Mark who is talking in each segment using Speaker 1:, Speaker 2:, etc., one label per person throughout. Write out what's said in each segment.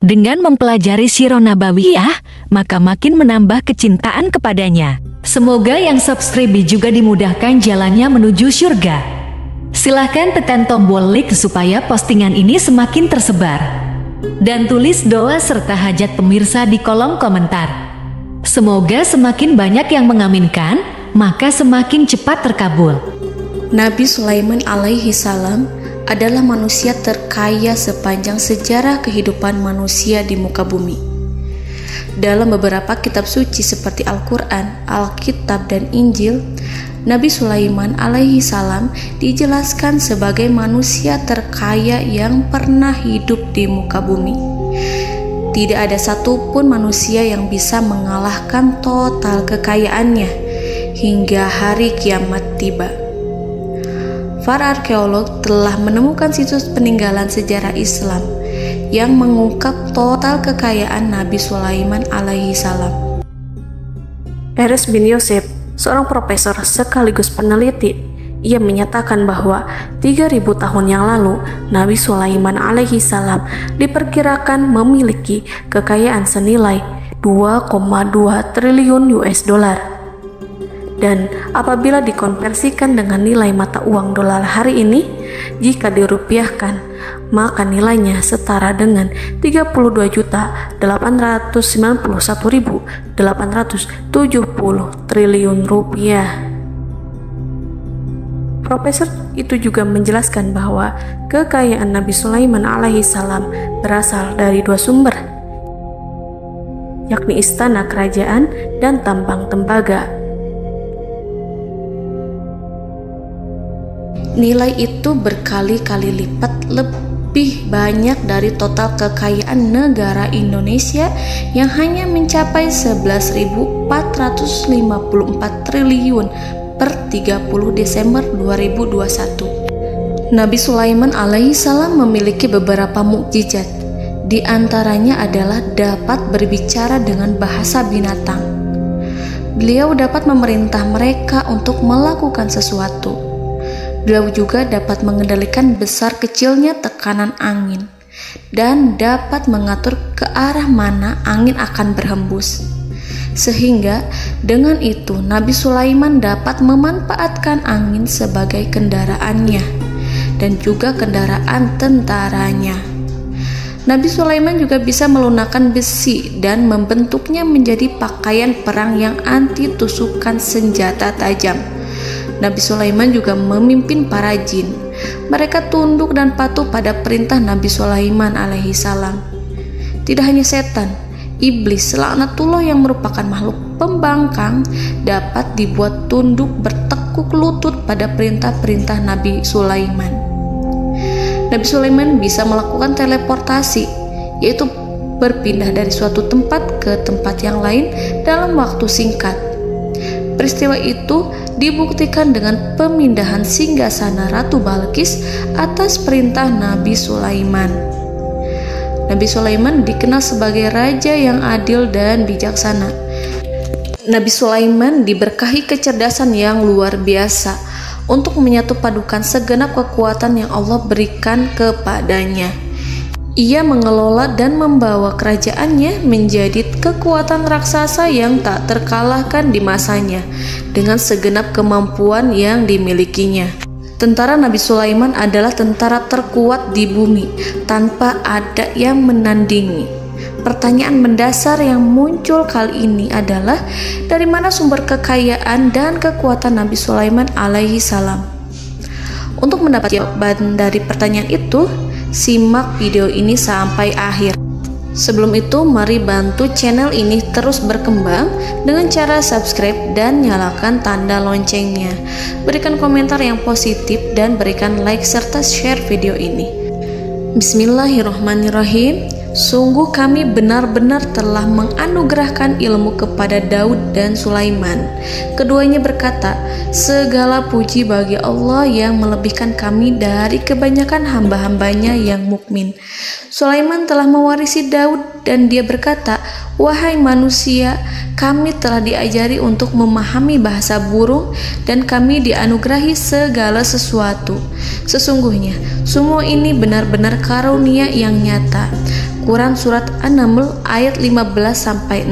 Speaker 1: Dengan mempelajari Sirah Nabawiyah, maka makin menambah kecintaan kepadanya. Semoga yang subscribe juga dimudahkan jalannya menuju surga. Silahkan tekan tombol like supaya postingan ini semakin tersebar. Dan tulis doa serta hajat pemirsa di kolom komentar. Semoga semakin banyak yang mengaminkan, maka semakin cepat terkabul.
Speaker 2: Nabi Sulaiman alaihi salam adalah manusia terkaya sepanjang sejarah kehidupan manusia di muka bumi. Dalam beberapa kitab suci seperti Al-Quran, Alkitab, dan Injil, Nabi Sulaiman alaihi salam dijelaskan sebagai manusia terkaya yang pernah hidup di muka bumi. Tidak ada satupun manusia yang bisa mengalahkan total kekayaannya hingga hari kiamat tiba. Para arkeolog telah menemukan situs peninggalan sejarah Islam yang mengungkap total kekayaan Nabi Sulaiman alaihi salam.
Speaker 3: Erez bin Yosef, seorang profesor sekaligus peneliti, ia menyatakan bahwa 3.000 tahun yang lalu Nabi Sulaiman alaihi salam diperkirakan memiliki kekayaan senilai 2,2 triliun US dollar. Dan apabila dikonversikan dengan nilai mata uang dolar hari ini, jika dirupiahkan, maka nilainya setara dengan 32.891.870 triliun rupiah. Profesor itu juga menjelaskan bahwa kekayaan Nabi Sulaiman alaihi salam berasal dari dua sumber, yakni istana kerajaan dan tambang tembaga.
Speaker 2: Nilai itu berkali-kali lipat lebih banyak dari total kekayaan negara Indonesia yang hanya mencapai 11.454 triliun per 30 Desember 2021. Nabi Sulaiman alaihi salam memiliki beberapa mukjizat. Di antaranya adalah dapat berbicara dengan bahasa binatang. Beliau dapat memerintah mereka untuk melakukan sesuatu. Beliau juga dapat mengendalikan besar kecilnya tekanan angin dan dapat mengatur ke arah mana angin akan berhembus. Sehingga dengan itu Nabi Sulaiman dapat memanfaatkan angin sebagai kendaraannya dan juga kendaraan tentaranya. Nabi Sulaiman juga bisa melunakkan besi dan membentuknya menjadi pakaian perang yang anti tusukan senjata tajam. Nabi Sulaiman juga memimpin para jin. Mereka tunduk dan patuh pada perintah Nabi Sulaiman alaihi salam. Tidak hanya setan, iblis laknatullah yang merupakan makhluk pembangkang dapat dibuat tunduk bertekuk lutut pada perintah-perintah Nabi Sulaiman. Nabi Sulaiman bisa melakukan teleportasi, yaitu berpindah dari suatu tempat ke tempat yang lain dalam waktu singkat. Peristiwa itu dibuktikan dengan pemindahan singgasana Ratu Balqis atas perintah Nabi Sulaiman. Nabi Sulaiman dikenal sebagai raja yang adil dan bijaksana. Nabi Sulaiman diberkahi kecerdasan yang luar biasa untuk menyatu padukan segenap kekuatan yang Allah berikan kepadanya. Ia mengelola dan membawa kerajaannya menjadi kekuatan raksasa yang tak terkalahkan di masanya dengan segenap kemampuan yang dimilikinya. Tentara Nabi Sulaiman adalah tentara terkuat di bumi tanpa ada yang menandingi. Pertanyaan mendasar yang muncul kali ini adalah dari mana sumber kekayaan dan kekuatan Nabi Sulaiman alaihi salam? Untuk mendapat jawaban dari pertanyaan itu, simak video ini sampai akhir. Sebelum itu, mari bantu channel ini terus berkembang dengan cara subscribe dan nyalakan tanda loncengnya. Berikan komentar yang positif dan berikan like serta share video ini. Bismillahirrahmanirrahim. Sungguh kami benar-benar telah menganugerahkan ilmu kepada Daud dan Sulaiman. Keduanya berkata, segala puji bagi Allah yang melebihkan kami dari kebanyakan hamba-hambanya yang mukmin. Sulaiman telah mewarisi Daud dan dia berkata, wahai manusia, kami telah diajari untuk memahami bahasa burung dan kami dianugerahi segala sesuatu. Sesungguhnya semua ini benar-benar karunia yang nyata. Quran Surat An-Naml ayat 15-16.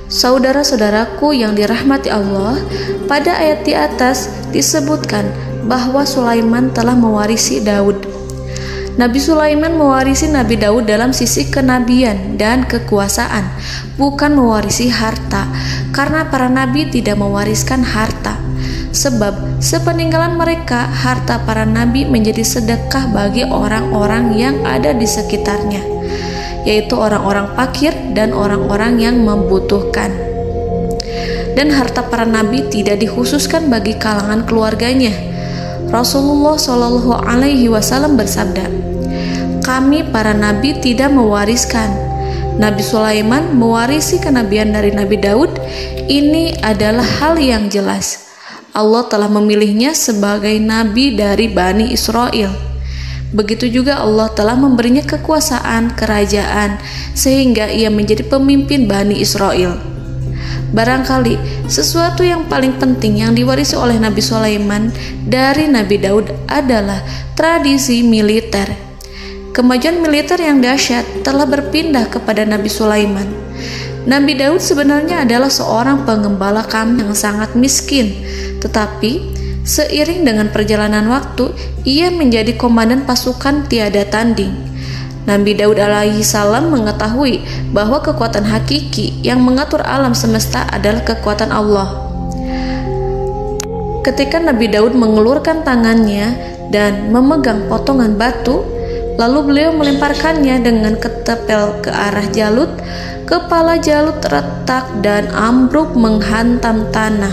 Speaker 2: Saudara-saudaraku yang dirahmati Allah, pada ayat di atas disebutkan bahwa Sulaiman telah mewarisi Daud. Nabi Sulaiman mewarisi Nabi Daud dalam sisi kenabian dan kekuasaan, bukan mewarisi harta, karena para nabi tidak mewariskan harta. Sebab sepeninggalan mereka, harta para nabi menjadi sedekah bagi orang-orang yang ada di sekitarnya, yaitu orang-orang fakir dan orang-orang yang membutuhkan. Dan harta para nabi tidak dikhususkan bagi kalangan keluarganya. Rasulullah Shallallahu Alaihi Wasallam bersabda, "Kami para nabi tidak mewariskan." Nabi Sulaiman mewarisi kenabian dari Nabi Daud. Ini adalah hal yang jelas. Allah telah memilihnya sebagai nabi dari Bani Israel. Begitu juga Allah telah memberinya kekuasaan kerajaan sehingga ia menjadi pemimpin Bani Israel. Barangkali sesuatu yang paling penting yang diwarisi oleh Nabi Sulaiman dari Nabi Daud adalah tradisi militer. Kemajuan militer yang dahsyat telah berpindah kepada Nabi Sulaiman. Nabi Daud sebenarnya adalah seorang pengembala kambing yang sangat miskin, tetapi seiring dengan perjalanan waktu, ia menjadi komandan pasukan tiada tanding. Nabi Daud alaihi salam mengetahui bahwa kekuatan hakiki yang mengatur alam semesta adalah kekuatan Allah. Ketika Nabi Daud mengelurkan tangannya dan memegang potongan batu, lalu beliau melemparkannya dengan ketepel ke arah Jalut, kepala Jalut retak dan ambruk menghantam tanah.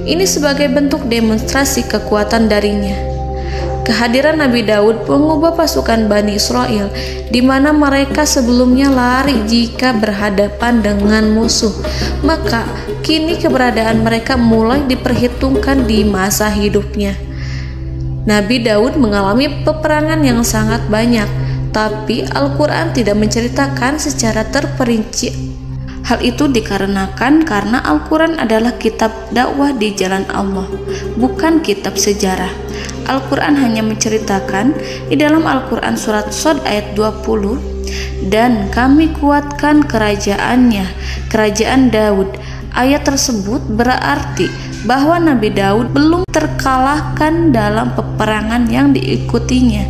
Speaker 2: Ini sebagai bentuk demonstrasi kekuatan darinya. Kehadiran Nabi Daud mengubah pasukan Bani Israel, di mana mereka sebelumnya lari jika berhadapan dengan musuh. Maka kini keberadaan mereka mulai diperhitungkan di masa hidupnya. Nabi Daud mengalami peperangan yang sangat banyak, tapi Al-Quran tidak menceritakan secara terperinci. Hal itu dikarenakan karena Al-Quran adalah kitab dakwah di jalan Allah, bukan kitab sejarah. Al-Quran hanya menceritakan di dalam Al-Quran surat Shad ayat 20, "Dan kami kuatkan kerajaannya, kerajaan Daud." Ayat tersebut berarti bahwa Nabi Daud belum terkalahkan dalam peperangan yang diikutinya.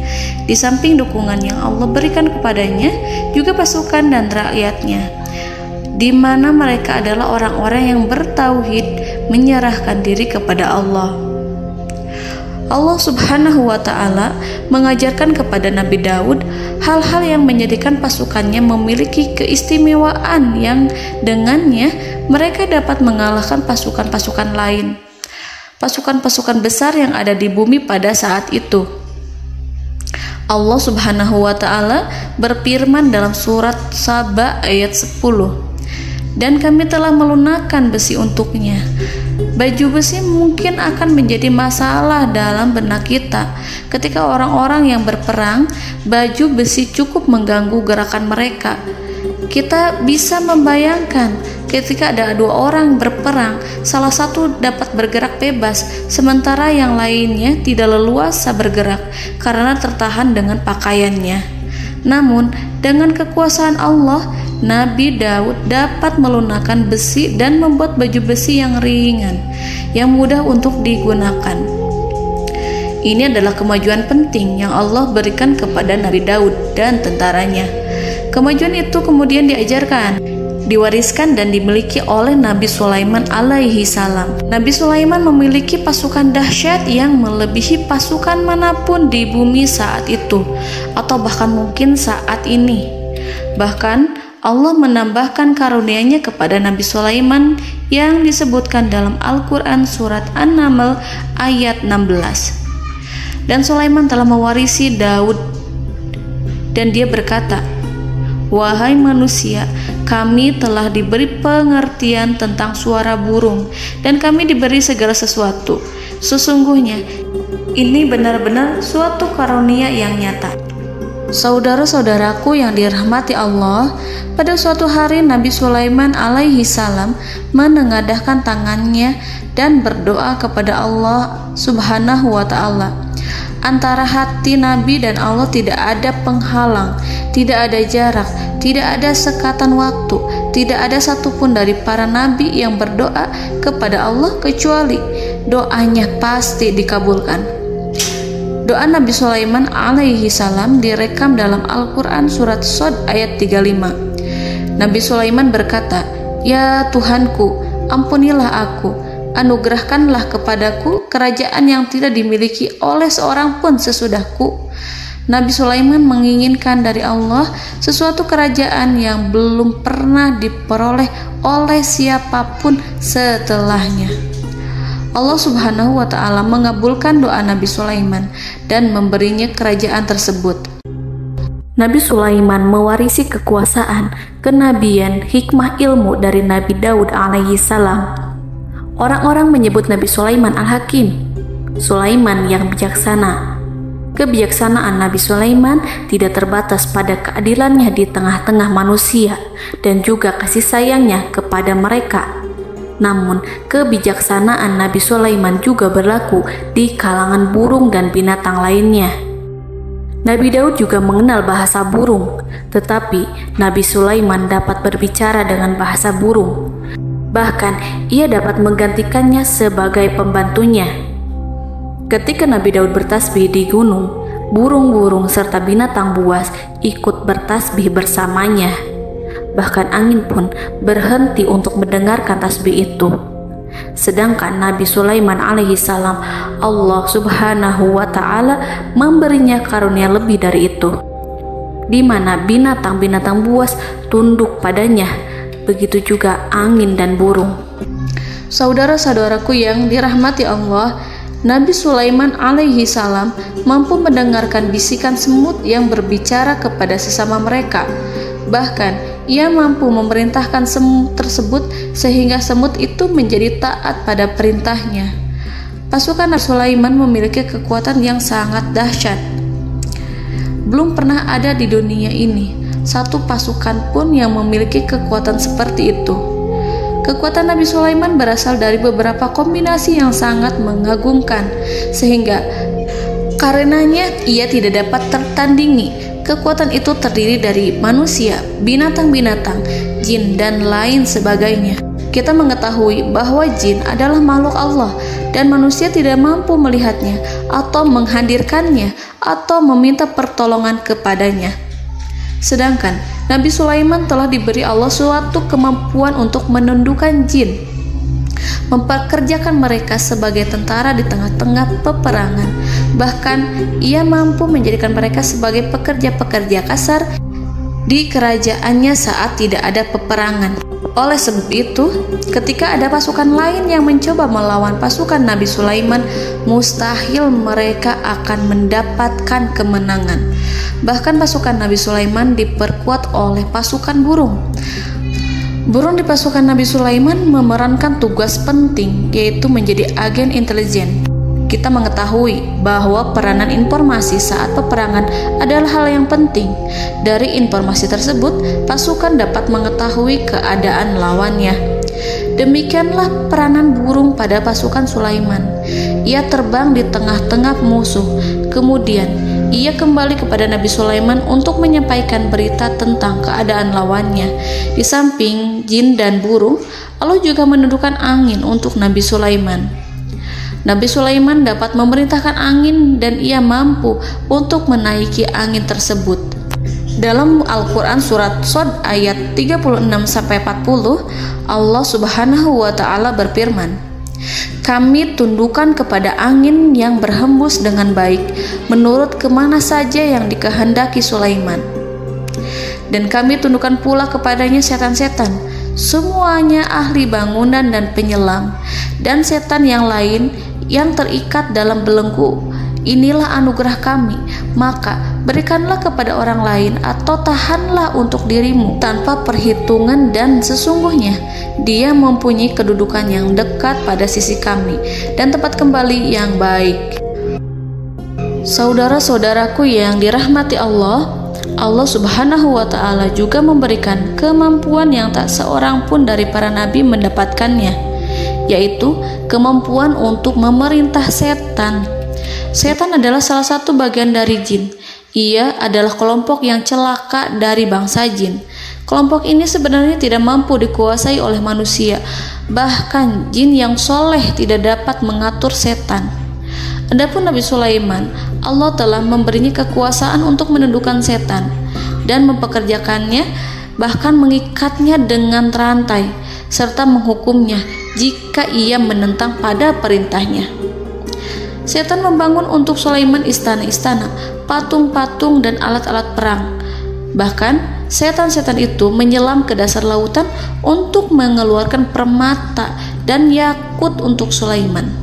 Speaker 2: Di samping dukungan yang Allah berikan kepadanya, juga pasukan dan rakyatnya, di mana mereka adalah orang-orang yang bertauhid, menyerahkan diri kepada Allah. Allah Subhanahu wa Ta'ala mengajarkan kepada Nabi Daud hal-hal yang menjadikan pasukannya memiliki keistimewaan yang dengannya mereka dapat mengalahkan pasukan-pasukan lain, pasukan-pasukan besar yang ada di bumi pada saat itu. Allah Subhanahu wa Ta'ala berfirman dalam surat Saba ayat 10, "Dan kami telah melunakkan besi untuknya." Baju besi mungkin akan menjadi masalah dalam benak kita. Ketika orang-orang yang berperang, baju besi cukup mengganggu gerakan mereka. Kita bisa membayangkan ketika ada dua orang berperang, salah satu dapat bergerak bebas, sementara yang lainnya tidak leluasa bergerak karena tertahan dengan pakaiannya. Namun, dengan kekuasaan Allah, Nabi Daud dapat melunakkan besi dan membuat baju besi yang ringan, yang mudah untuk digunakan. Ini adalah kemajuan penting yang Allah berikan kepada Nabi Daud dan tentaranya. Kemajuan itu kemudian diajarkan, diwariskan dan dimiliki oleh Nabi Sulaiman alaihi salam. Nabi Sulaiman memiliki pasukan dahsyat yang melebihi pasukan manapun di bumi saat itu, atau bahkan mungkin saat ini. Bahkan Allah menambahkan karunia-Nya kepada Nabi Sulaiman yang disebutkan dalam Al-Quran surat An-Naml ayat 16. Dan Sulaiman telah mewarisi Daud, dan dia berkata, "Wahai manusia, kami telah diberi pengertian tentang suara burung, dan kami diberi segala sesuatu. Sesungguhnya ini benar-benar suatu karunia yang nyata." Saudara-saudaraku yang dirahmati Allah, pada suatu hari Nabi Sulaiman alaihi salam menengadahkan tangannya dan berdoa kepada Allah Subhanahu wa ta'ala. Antara hati Nabi dan Allah tidak ada penghalang, tidak ada jarak, tidak ada sekatan waktu, tidak ada satupun dari para nabi yang berdoa kepada Allah kecuali doanya pasti dikabulkan. Doa Nabi Sulaiman alaihi salam direkam dalam Al-Quran surat Shad ayat 35. Nabi Sulaiman berkata, "Ya Tuhanku, ampunilah aku, anugerahkanlah kepadaku kerajaan yang tidak dimiliki oleh seorang pun sesudahku." Nabi Sulaiman menginginkan dari Allah sesuatu kerajaan yang belum pernah diperoleh oleh siapapun setelahnya. Allah Subhanahu wa ta'ala mengabulkan doa Nabi Sulaiman dan memberinya kerajaan tersebut.
Speaker 3: Nabi Sulaiman mewarisi kekuasaan, kenabian, hikmah ilmu dari Nabi Daud alaihi salam. Orang-orang menyebut Nabi Sulaiman Al-Hakim, Sulaiman yang bijaksana. Kebijaksanaan Nabi Sulaiman tidak terbatas pada keadilannya di tengah-tengah manusia dan juga kasih sayangnya kepada mereka. Namun, kebijaksanaan Nabi Sulaiman juga berlaku di kalangan burung dan binatang lainnya. Nabi Daud juga mengenal bahasa burung, tetapi Nabi Sulaiman dapat berbicara dengan bahasa burung. Bahkan, ia dapat menggantikannya sebagai pembantunya. Ketika Nabi Daud bertasbih di gunung, burung-burung serta binatang buas ikut bertasbih bersamanya. Bahkan angin pun berhenti untuk mendengarkan tasbih itu. Sedangkan Nabi Sulaiman alaihi salam, Allah Subhanahu wa ta'ala memberinya karunia lebih dari itu, di mana binatang-binatang buas tunduk padanya, begitu juga angin dan burung.
Speaker 2: Saudara-saudaraku yang dirahmati Allah, Nabi Sulaiman alaihi salam mampu mendengarkan bisikan semut yang berbicara kepada sesama mereka. Bahkan ia mampu memerintahkan semut tersebut sehingga semut itu menjadi taat pada perintahnya. Pasukan Nabi Sulaiman memiliki kekuatan yang sangat dahsyat. Belum pernah ada di dunia ini satu pasukan pun yang memiliki kekuatan seperti itu. Kekuatan Nabi Sulaiman berasal dari beberapa kombinasi yang sangat mengagumkan, sehingga karenanya ia tidak dapat tertandingi. Kekuatan itu terdiri dari manusia, binatang-binatang, jin, dan lain sebagainya. Kita mengetahui bahwa jin adalah makhluk Allah dan manusia tidak mampu melihatnya atau menghadirkannya atau meminta pertolongan kepadanya. Sedangkan Nabi Sulaiman telah diberi Allah suatu kemampuan untuk menundukkan jin, memperkerjakan mereka sebagai tentara di tengah-tengah peperangan. Bahkan ia mampu menjadikan mereka sebagai pekerja-pekerja kasar di kerajaannya saat tidak ada peperangan. Oleh sebab itu, ketika ada pasukan lain yang mencoba melawan pasukan Nabi Sulaiman, mustahil mereka akan mendapatkan kemenangan. Bahkan pasukan Nabi Sulaiman diperkuat oleh pasukan burung. Burung di pasukan Nabi Sulaiman memerankan tugas penting, yaitu menjadi agen intelijen. Kita mengetahui bahwa peranan informasi saat peperangan adalah hal yang penting. Dari informasi tersebut, pasukan dapat mengetahui keadaan lawannya. Demikianlah peranan burung pada pasukan Sulaiman. Ia terbang di tengah-tengah musuh. Kemudian, ia kembali kepada Nabi Sulaiman untuk menyampaikan berita tentang keadaan lawannya. Di samping jin dan burung, Allah juga menundukkan angin untuk Nabi Sulaiman. Nabi Sulaiman dapat memerintahkan angin dan ia mampu untuk menaiki angin tersebut. Dalam Al-Quran surat Shad ayat 36-40, Allah Subhanahu wa ta'ala berfirman, "Kami tundukkan kepada angin yang berhembus dengan baik menurut kemana saja yang dikehendaki Sulaiman. Dan kami tundukkan pula kepadanya setan-setan, semuanya ahli bangunan dan penyelam, dan setan yang lain yang terikat dalam belenggu. Inilah anugerah kami, maka berikanlah kepada orang lain atau tahanlah untuk dirimu tanpa perhitungan, dan sesungguhnya dia mempunyai kedudukan yang dekat pada sisi kami dan tempat kembali yang baik." Saudara-saudaraku yang dirahmati Allah, Allah Subhanahu wa Ta'ala juga memberikan kemampuan yang tak seorang pun dari para nabi mendapatkannya, yaitu kemampuan untuk memerintah setan. Setan adalah salah satu bagian dari jin. Ia adalah kelompok yang celaka dari bangsa jin. Kelompok ini sebenarnya tidak mampu dikuasai oleh manusia. Bahkan jin yang soleh tidak dapat mengatur setan. Adapun Nabi Sulaiman, Allah telah memberinya kekuasaan untuk menundukkan setan dan mempekerjakannya, bahkan mengikatnya dengan rantai serta menghukumnya jika ia menentang pada perintahnya. Setan membangun untuk Sulaiman istana-istana, patung-patung dan alat-alat perang. Bahkan setan-setan itu menyelam ke dasar lautan untuk mengeluarkan permata dan yakut untuk Sulaiman.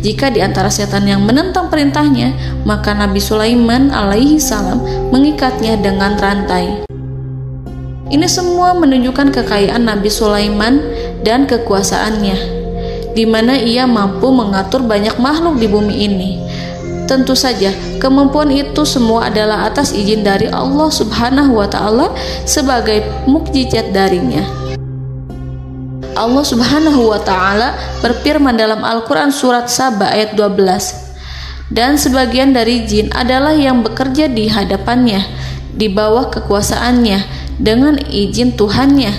Speaker 2: Jika di antara setan yang menentang perintahnya, maka Nabi Sulaiman alaihi salam mengikatnya dengan rantai. Ini semua menunjukkan kekayaan Nabi Sulaiman dan kekuasaannya, di mana ia mampu mengatur banyak makhluk di bumi ini. Tentu saja, kemampuan itu semua adalah atas izin dari Allah Subhanahu wa Ta'ala sebagai mukjizat darinya. Allah Subhanahu wa Ta'ala berfirman dalam Al-Quran surat Saba ayat 12, dan sebagian dari jin adalah yang bekerja di hadapannya di bawah kekuasaannya dengan izin Tuhannya,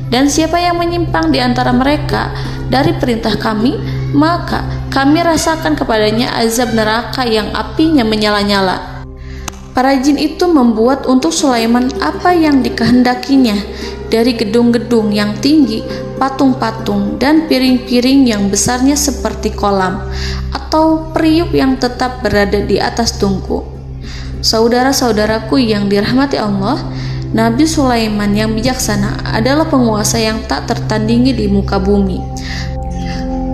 Speaker 2: dan siapa yang menyimpang di antara mereka dari perintah kami, maka kami rasakan kepadanya azab neraka yang apinya menyala-nyala. Para jin itu membuat untuk Sulaiman apa yang dikehendakinya, dari gedung-gedung yang tinggi, patung-patung, dan piring-piring yang besarnya seperti kolam, atau periuk yang tetap berada di atas tungku. Saudara-saudaraku yang dirahmati Allah, Nabi Sulaiman yang bijaksana adalah penguasa yang tak tertandingi di muka bumi.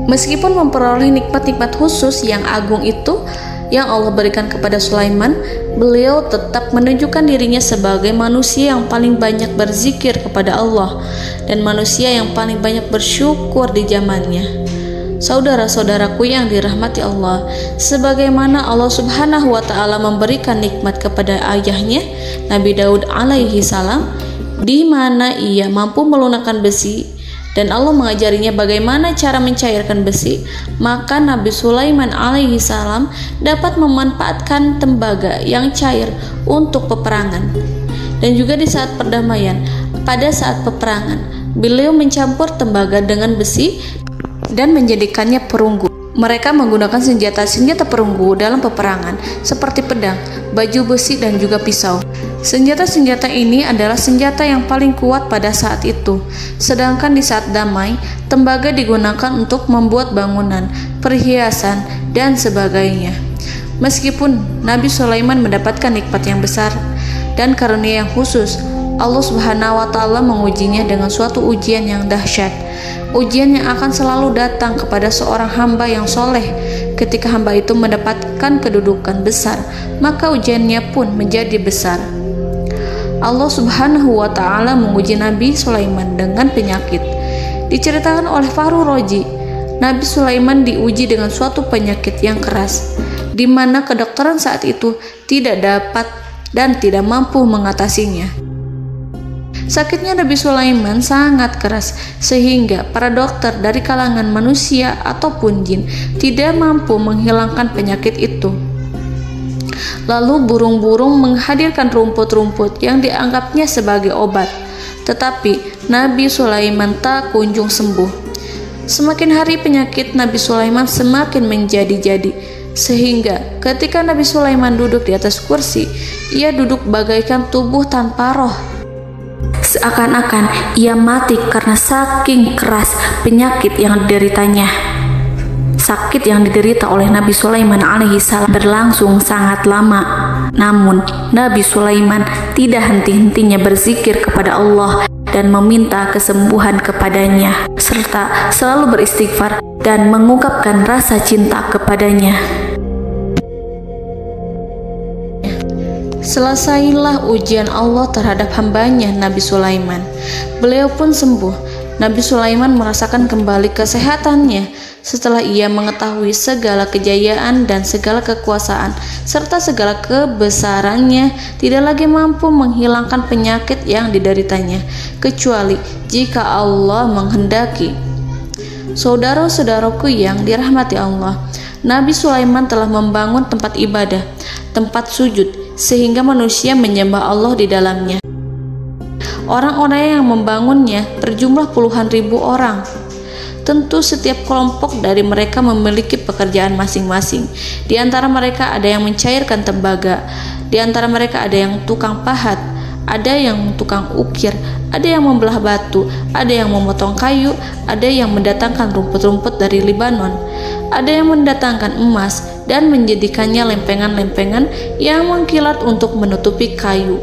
Speaker 2: Meskipun memperoleh nikmat-nikmat khusus yang agung itu yang Allah berikan kepada Sulaiman, beliau tetap menunjukkan dirinya sebagai manusia yang paling banyak berzikir kepada Allah dan manusia yang paling banyak bersyukur di zamannya. Saudara-saudaraku yang dirahmati Allah, sebagaimana Allah Subhanahu wa Ta'ala memberikan nikmat kepada ayahnya Nabi Daud alaihi salam, di mana ia mampu melunakkan besi, dan Allah mengajarinya bagaimana cara mencairkan besi, maka Nabi Sulaiman alaihi salam dapat memanfaatkan tembaga yang cair untuk peperangan. Dan juga di saat perdamaian, pada saat peperangan, beliau mencampur tembaga dengan besi dan menjadikannya perunggu. Mereka menggunakan senjata-senjata perunggu dalam peperangan seperti pedang, baju besi, dan juga pisau. Senjata-senjata ini adalah senjata yang paling kuat pada saat itu. Sedangkan di saat damai, tembaga digunakan untuk membuat bangunan, perhiasan, dan sebagainya. Meskipun Nabi Sulaiman mendapatkan nikmat yang besar dan karunia yang khusus, Allah Subhanahu wa Ta'ala mengujinya dengan suatu ujian yang dahsyat. Ujian yang akan selalu datang kepada seorang hamba yang soleh. Ketika hamba itu mendapatkan kedudukan besar, maka ujiannya pun menjadi besar. Allah Subhanahu wa Ta'ala menguji Nabi Sulaiman dengan penyakit. Diceritakan oleh Fahru Roji, Nabi Sulaiman diuji dengan suatu penyakit yang keras, di mana kedokteran saat itu tidak dapat dan tidak mampu mengatasinya. Sakitnya Nabi Sulaiman sangat keras sehingga para dokter dari kalangan manusia ataupun jin tidak mampu menghilangkan penyakit itu. Lalu burung-burung menghadirkan rumput-rumput yang dianggapnya sebagai obat, tetapi Nabi Sulaiman tak kunjung sembuh. Semakin hari penyakit Nabi Sulaiman semakin menjadi-jadi, sehingga ketika Nabi Sulaiman duduk di atas kursi, ia duduk bagaikan tubuh tanpa roh.
Speaker 3: Seakan-akan ia mati karena saking keras penyakit yang dideritanya. Sakit yang diderita oleh Nabi Sulaiman alaihi salam berlangsung sangat lama. Namun Nabi Sulaiman tidak henti-hentinya berzikir kepada Allah dan meminta kesembuhan kepadanya, serta selalu beristighfar dan mengungkapkan rasa cinta kepadanya.
Speaker 2: Selesailah ujian Allah terhadap hambanya Nabi Sulaiman. Beliau pun sembuh Nabi Sulaiman merasakan kembali kesehatannya setelah ia mengetahui segala kejayaan dan segala kekuasaan serta segala kebesarannya tidak lagi mampu menghilangkan penyakit yang dideritanya kecuali jika Allah menghendaki. Saudara-saudaraku yang dirahmati Allah, Nabi Sulaiman telah membangun tempat ibadah, tempat sujud, sehingga manusia menyembah Allah di dalamnya. Orang-orang yang membangunnya berjumlah puluhan ribu orang. Tentu setiap kelompok dari mereka memiliki pekerjaan masing-masing. Di antara mereka ada yang mencairkan tembaga, di antara mereka ada yang tukang pahat, ada yang tukang ukir, ada yang membelah batu, ada yang memotong kayu, ada yang mendatangkan rumput-rumput dari Libanon, ada yang mendatangkan emas dan menjadikannya lempengan-lempengan yang mengkilat untuk menutupi kayu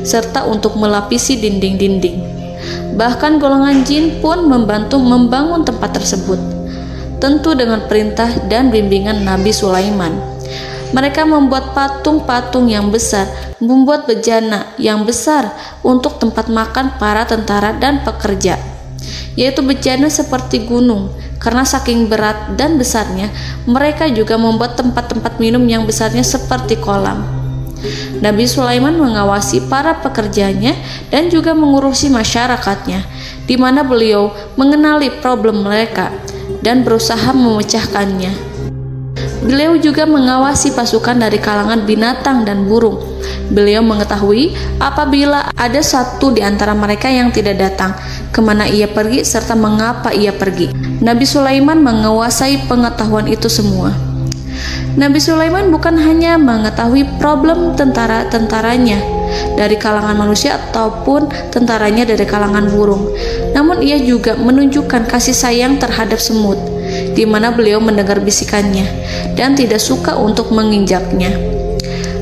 Speaker 2: serta untuk melapisi dinding-dinding. Bahkan golongan jin pun membantu membangun tempat tersebut, tentu dengan perintah dan bimbingan Nabi Sulaiman. Mereka membuat patung-patung yang besar, membuat bejana yang besar untuk tempat makan para tentara dan pekerja, yaitu bejana seperti gunung. Karena saking berat dan besarnya, mereka juga membuat tempat-tempat minum yang besarnya seperti kolam. Nabi Sulaiman mengawasi para pekerjanya dan juga mengurusi masyarakatnya, di mana beliau mengenali problem mereka dan berusaha memecahkannya. Beliau juga mengawasi pasukan dari kalangan binatang dan burung. Beliau mengetahui apabila ada satu di antara mereka yang tidak datang, kemana ia pergi serta mengapa ia pergi. Nabi Sulaiman menguasai pengetahuan itu semua. Nabi Sulaiman bukan hanya mengetahui problem tentara-tentaranya dari kalangan manusia ataupun tentaranya dari kalangan burung, namun ia juga menunjukkan kasih sayang terhadap semut, di mana beliau mendengar bisikannya dan tidak suka untuk menginjaknya.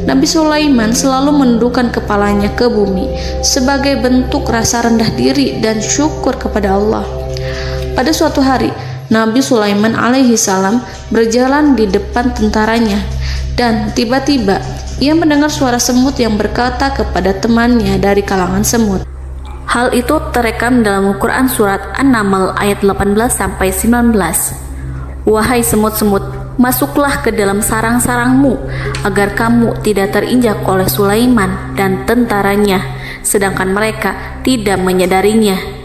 Speaker 2: Nabi Sulaiman selalu menundukkan kepalanya ke bumi sebagai bentuk rasa rendah diri dan syukur kepada Allah. Pada suatu hari, Nabi Sulaiman alaihi salam berjalan di depan tentaranya dan tiba-tiba ia mendengar suara semut yang berkata kepada temannya dari kalangan semut.
Speaker 3: Hal itu terekam dalam Al-Quran surat An-Naml ayat 18-19. Wahai semut-semut, masuklah ke dalam sarang-sarangmu agar kamu tidak terinjak oleh Sulaiman dan tentaranya, sedangkan mereka tidak menyadarinya.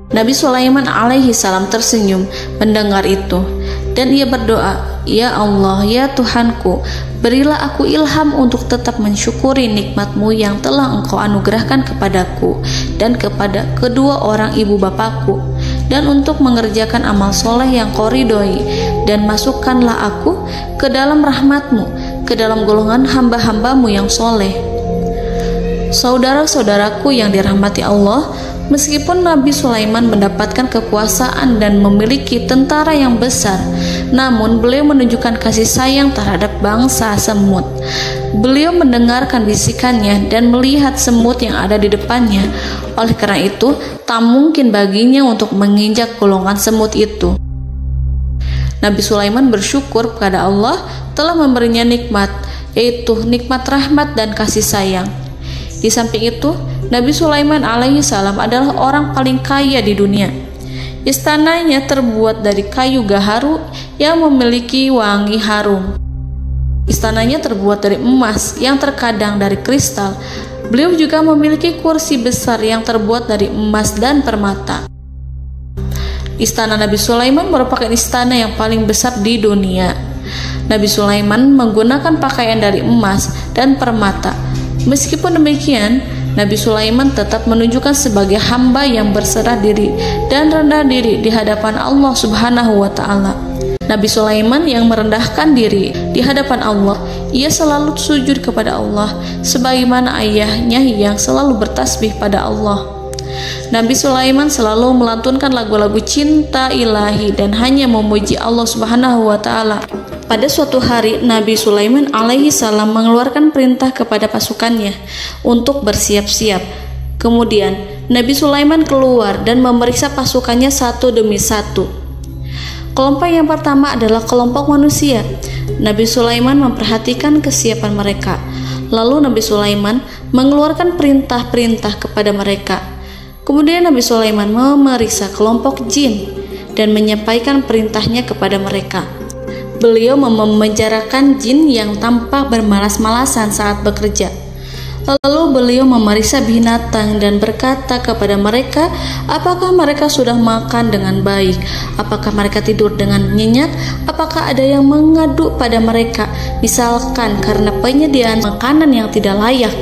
Speaker 2: Nabi Sulaiman alaihi salam tersenyum mendengar itu dan ia berdoa, "Ya Allah, ya Tuhanku, berilah aku ilham untuk tetap mensyukuri nikmat-Mu yang telah Engkau anugerahkan kepadaku dan kepada kedua orang ibu bapakku, dan untuk mengerjakan amal soleh yang Kau ridhoi, dan masukkanlah aku ke dalam rahmat-Mu, ke dalam golongan hamba-hamba-Mu yang soleh." Saudara-saudaraku yang dirahmati Allah, meskipun Nabi Sulaiman mendapatkan kekuasaan dan memiliki tentara yang besar, namun beliau menunjukkan kasih sayang terhadap bangsa semut. Beliau mendengarkan bisikannya dan melihat semut yang ada di depannya. Oleh karena itu, tak mungkin baginya untuk menginjak golongan semut itu. Nabi Sulaiman bersyukur kepada Allah telah memberinya nikmat, yaitu nikmat rahmat dan kasih sayang. Di samping itu, Nabi Sulaiman alaihi salam adalah orang paling kaya di dunia. Istananya terbuat dari kayu gaharu yang memiliki wangi harum. Istananya terbuat dari emas yang terkadang dari kristal. Beliau juga memiliki kursi besar yang terbuat dari emas dan permata. Istana Nabi Sulaiman merupakan istana yang paling besar di dunia. Nabi Sulaiman menggunakan pakaian dari emas dan permata. Meskipun demikian, Nabi Sulaiman tetap menunjukkan sebagai hamba yang berserah diri dan rendah diri di hadapan Allah Subhanahu wa Ta'ala. Nabi Sulaiman yang merendahkan diri di hadapan Allah, ia selalu sujud kepada Allah, sebagaimana ayahnya yang selalu bertasbih pada Allah. Nabi Sulaiman selalu melantunkan lagu-lagu cinta ilahi dan hanya memuji Allah Subhanahu wa Ta'ala. Pada suatu hari, Nabi Sulaiman alaihi salam mengeluarkan perintah kepada pasukannya untuk bersiap-siap. Kemudian, Nabi Sulaiman keluar dan memeriksa pasukannya satu demi satu. Kelompok yang pertama adalah kelompok manusia. Nabi Sulaiman memperhatikan kesiapan mereka. Lalu Nabi Sulaiman mengeluarkan perintah-perintah kepada mereka. Kemudian Nabi Sulaiman memeriksa kelompok jin dan menyampaikan perintahnya kepada mereka. Beliau memenjarakan jin yang tampak bermalas-malasan saat bekerja. Lalu beliau memeriksa binatang dan berkata kepada mereka, apakah mereka sudah makan dengan baik? Apakah mereka tidur dengan nyenyak? Apakah ada yang mengadu pada mereka, misalkan karena penyediaan makanan yang tidak layak?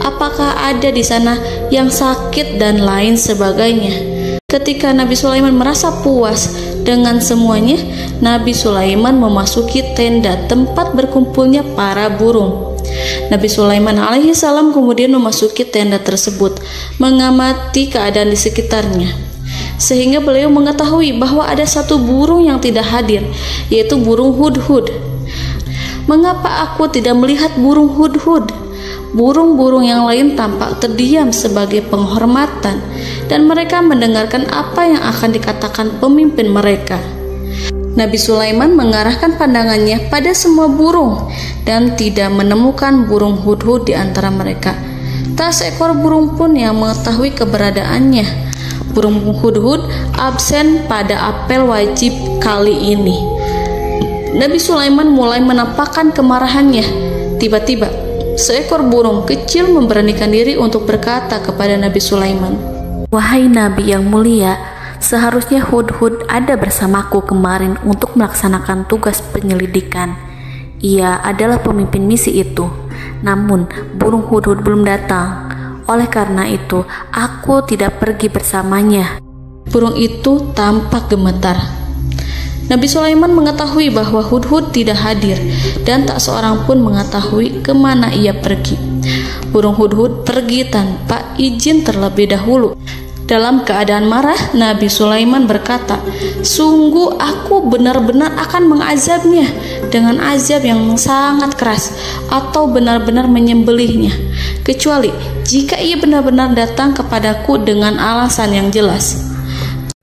Speaker 2: Apakah ada di sana yang sakit dan lain sebagainya? Ketika Nabi Sulaiman merasa puas dengan semuanya, Nabi Sulaiman memasuki tenda tempat berkumpulnya para burung. Nabi Sulaiman alaihi salam kemudian memasuki tenda tersebut, mengamati keadaan di sekitarnya, sehingga beliau mengetahui bahwa ada satu burung yang tidak hadir, yaitu burung hudhud. Mengapa aku tidak melihat burung hudhud? Burung-burung yang lain tampak terdiam sebagai penghormatan, dan mereka mendengarkan apa yang akan dikatakan pemimpin mereka. Nabi Sulaiman mengarahkan pandangannya pada semua burung dan tidak menemukan burung hudhud di antara mereka. Tak seekor burung pun yang mengetahui keberadaannya. Burung hudhud absen pada apel wajib kali ini. Nabi Sulaiman mulai menampakkan kemarahannya. Tiba-tiba, seekor burung kecil memberanikan diri untuk berkata kepada Nabi Sulaiman,
Speaker 3: "Wahai Nabi yang mulia, seharusnya hudhud ada bersamaku kemarin untuk melaksanakan tugas penyelidikan. Ia adalah pemimpin misi itu. Namun, burung hudhud belum datang. Oleh karena itu, aku tidak pergi bersamanya."
Speaker 2: Burung itu tampak gemetar. Nabi Sulaiman mengetahui bahwa hudhud tidak hadir dan tak seorang pun mengetahui kemana ia pergi. Burung hudhud pergi tanpa izin terlebih dahulu. Dalam keadaan marah, Nabi Sulaiman berkata, "Sungguh aku benar-benar akan mengazabnya dengan azab yang sangat keras atau benar-benar menyembelihnya, kecuali jika ia benar-benar datang kepadaku dengan alasan yang jelas."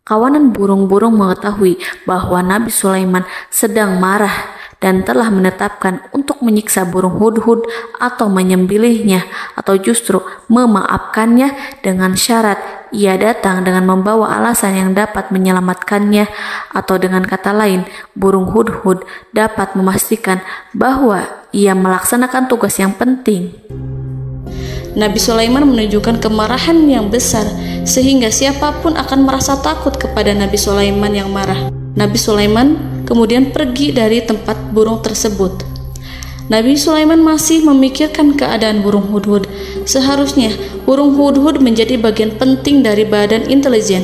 Speaker 3: Kawanan burung-burung mengetahui bahwa Nabi Sulaiman sedang marah dan telah menetapkan untuk menyiksa burung hudhud atau menyembelihnya atau justru memaafkannya dengan syarat ia datang dengan membawa alasan yang dapat menyelamatkannya, atau dengan kata lain, burung hudhud dapat memastikan bahwa ia melaksanakan tugas yang penting.
Speaker 2: Nabi Sulaiman menunjukkan kemarahan yang besar sehingga siapapun akan merasa takut kepada Nabi Sulaiman yang marah. Nabi Sulaiman kemudian pergi dari tempat burung tersebut. Nabi Sulaiman masih memikirkan keadaan burung hudhud. Seharusnya burung hudhud menjadi bagian penting dari badan intelijen.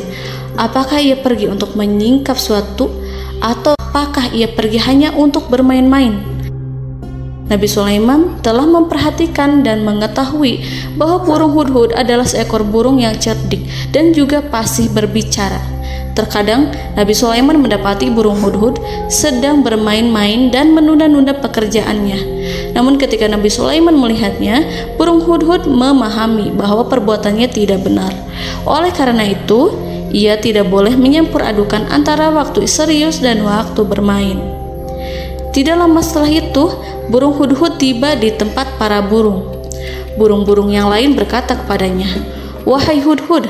Speaker 2: Apakah ia pergi untuk menyingkap suatu, atau apakah ia pergi hanya untuk bermain-main? Nabi Sulaiman telah memperhatikan dan mengetahui bahwa burung hudhud adalah seekor burung yang cerdik dan juga fasih berbicara. Terkadang Nabi Sulaiman mendapati burung hudhud sedang bermain-main dan menunda-nunda pekerjaannya. Namun ketika Nabi Sulaiman melihatnya, burung hudhud memahami bahwa perbuatannya tidak benar. Oleh karena itu, ia tidak boleh menyampur adukan antara waktu serius dan waktu bermain. Tidak lama setelah itu, burung hudhud tiba di tempat para burung. Burung-burung yang lain berkata kepadanya, "Wahai hudhud,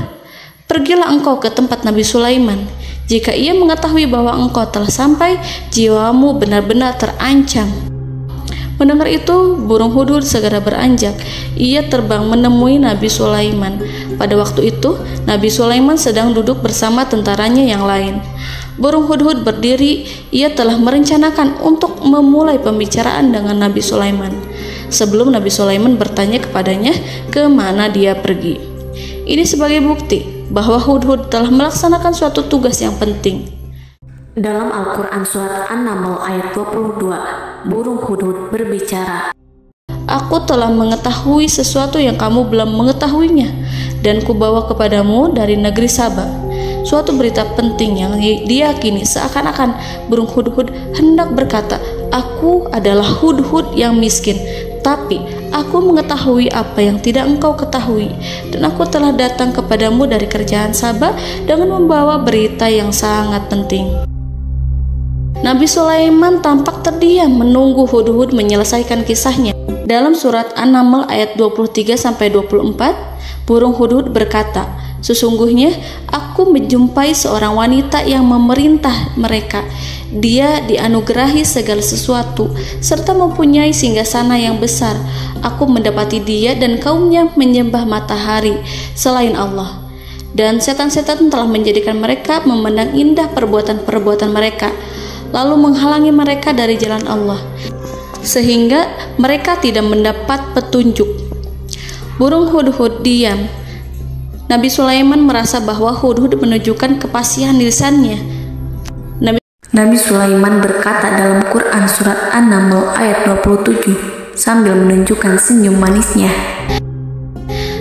Speaker 2: pergilah engkau ke tempat Nabi Sulaiman. Jika ia mengetahui bahwa engkau telah sampai, jiwamu benar-benar terancam." Mendengar itu, burung hudhud segera beranjak. Ia terbang menemui Nabi Sulaiman. Pada waktu itu, Nabi Sulaiman sedang duduk bersama tentaranya yang lain. Burung hudhud berdiri. Ia telah merencanakan untuk memulai pembicaraan dengan Nabi Sulaiman sebelum Nabi Sulaiman bertanya kepadanya kemana dia pergi. Ini sebagai bukti bahwa hudhud telah melaksanakan suatu tugas yang penting.
Speaker 3: Dalam Al-Quran Surat An-Naml ayat 22, burung hudhud berbicara,
Speaker 2: "Aku telah mengetahui sesuatu yang kamu belum mengetahuinya, dan kubawa kepadamu dari negeri Saba suatu berita penting yang diyakini seakan-akan burung hudhud hendak berkata, 'Aku adalah hudhud yang miskin, tapi aku mengetahui apa yang tidak engkau ketahui, dan aku telah datang kepadamu dari kerajaan Saba dengan membawa berita yang sangat penting.'" Nabi Sulaiman tampak terdiam menunggu hudhud menyelesaikan kisahnya. Dalam surat An-Naml ayat 23-24, burung hudhud berkata, Sesungguhnya aku menjumpai seorang wanita yang memerintah mereka. Dia dianugerahi segala sesuatu serta mempunyai singgasana yang besar. Aku mendapati dia dan kaumnya menyembah matahari selain Allah. Dan setan-setan telah menjadikan mereka memandang indah perbuatan-perbuatan mereka, lalu menghalangi mereka dari jalan Allah, sehingga mereka tidak mendapat petunjuk. Burung hudhud diam. Nabi Sulaiman merasa bahwa hudhud menunjukkan kepasihan lisannya.
Speaker 3: Nabi Sulaiman berkata dalam Quran surat An-Naml ayat 27 sambil menunjukkan senyum manisnya.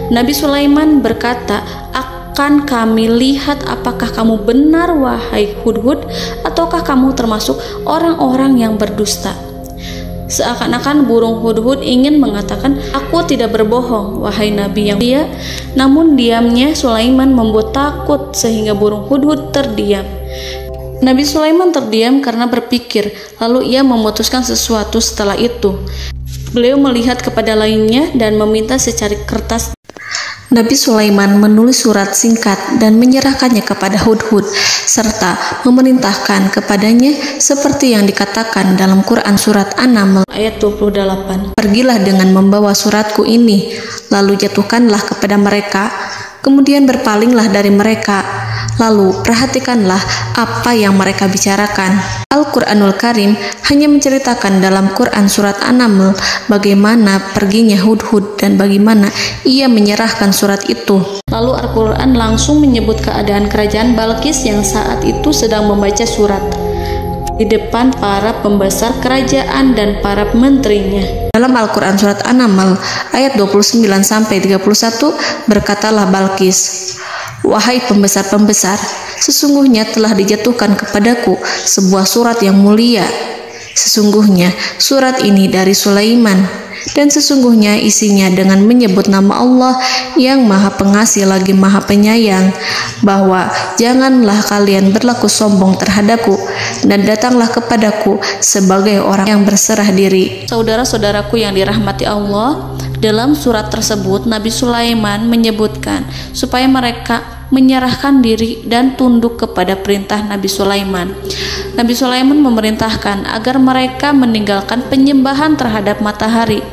Speaker 2: Nabi Sulaiman berkata, "Akan kami lihat apakah kamu benar wahai hudhud, ataukah kamu termasuk orang-orang yang berdusta." Seakan-akan burung hudhud ingin mengatakan, "Aku tidak berbohong, wahai Nabi yang mulia." Namun diamnya Sulaiman membuat takut sehingga burung hudhud terdiam. Nabi Sulaiman terdiam karena berpikir, lalu ia memutuskan sesuatu setelah itu. Beliau melihat kepada lainnya dan meminta secari kertas.
Speaker 3: Nabi Sulaiman menulis surat singkat dan menyerahkannya kepada hudhud serta memerintahkan kepadanya seperti yang dikatakan dalam Quran surat An-Naml
Speaker 2: ayat 28.
Speaker 3: "Pergilah dengan membawa suratku ini, lalu jatuhkanlah kepada mereka, kemudian berpalinglah dari mereka, lalu perhatikanlah apa yang mereka bicarakan." Al-Quranul Karim hanya menceritakan dalam Quran surat An-Naml bagaimana perginya hudhud dan bagaimana ia menyerahkan surat itu.
Speaker 2: Lalu Al-Quran langsung menyebut keadaan kerajaan Balqis yang saat itu sedang membaca surat di depan para pembesar kerajaan dan para menterinya.
Speaker 3: Dalam Al-Quran surat An-Naml ayat 29-31 berkatalah Balqis, "Wahai pembesar-pembesar, sesungguhnya telah dijatuhkan kepadaku sebuah surat yang mulia. Sesungguhnya surat ini dari Sulaiman, dan sesungguhnya isinya dengan menyebut nama Allah yang Maha Pengasih lagi Maha Penyayang, bahwa janganlah kalian berlaku sombong terhadapku, dan datanglah kepadaku sebagai orang yang berserah diri."
Speaker 2: Saudara-saudaraku yang dirahmati Allah, dalam surat tersebut Nabi Sulaiman menyebutkan supaya mereka menyerahkan diri dan tunduk kepada perintah Nabi Sulaiman. Nabi Sulaiman memerintahkan agar mereka meninggalkan penyembahan terhadap matahari.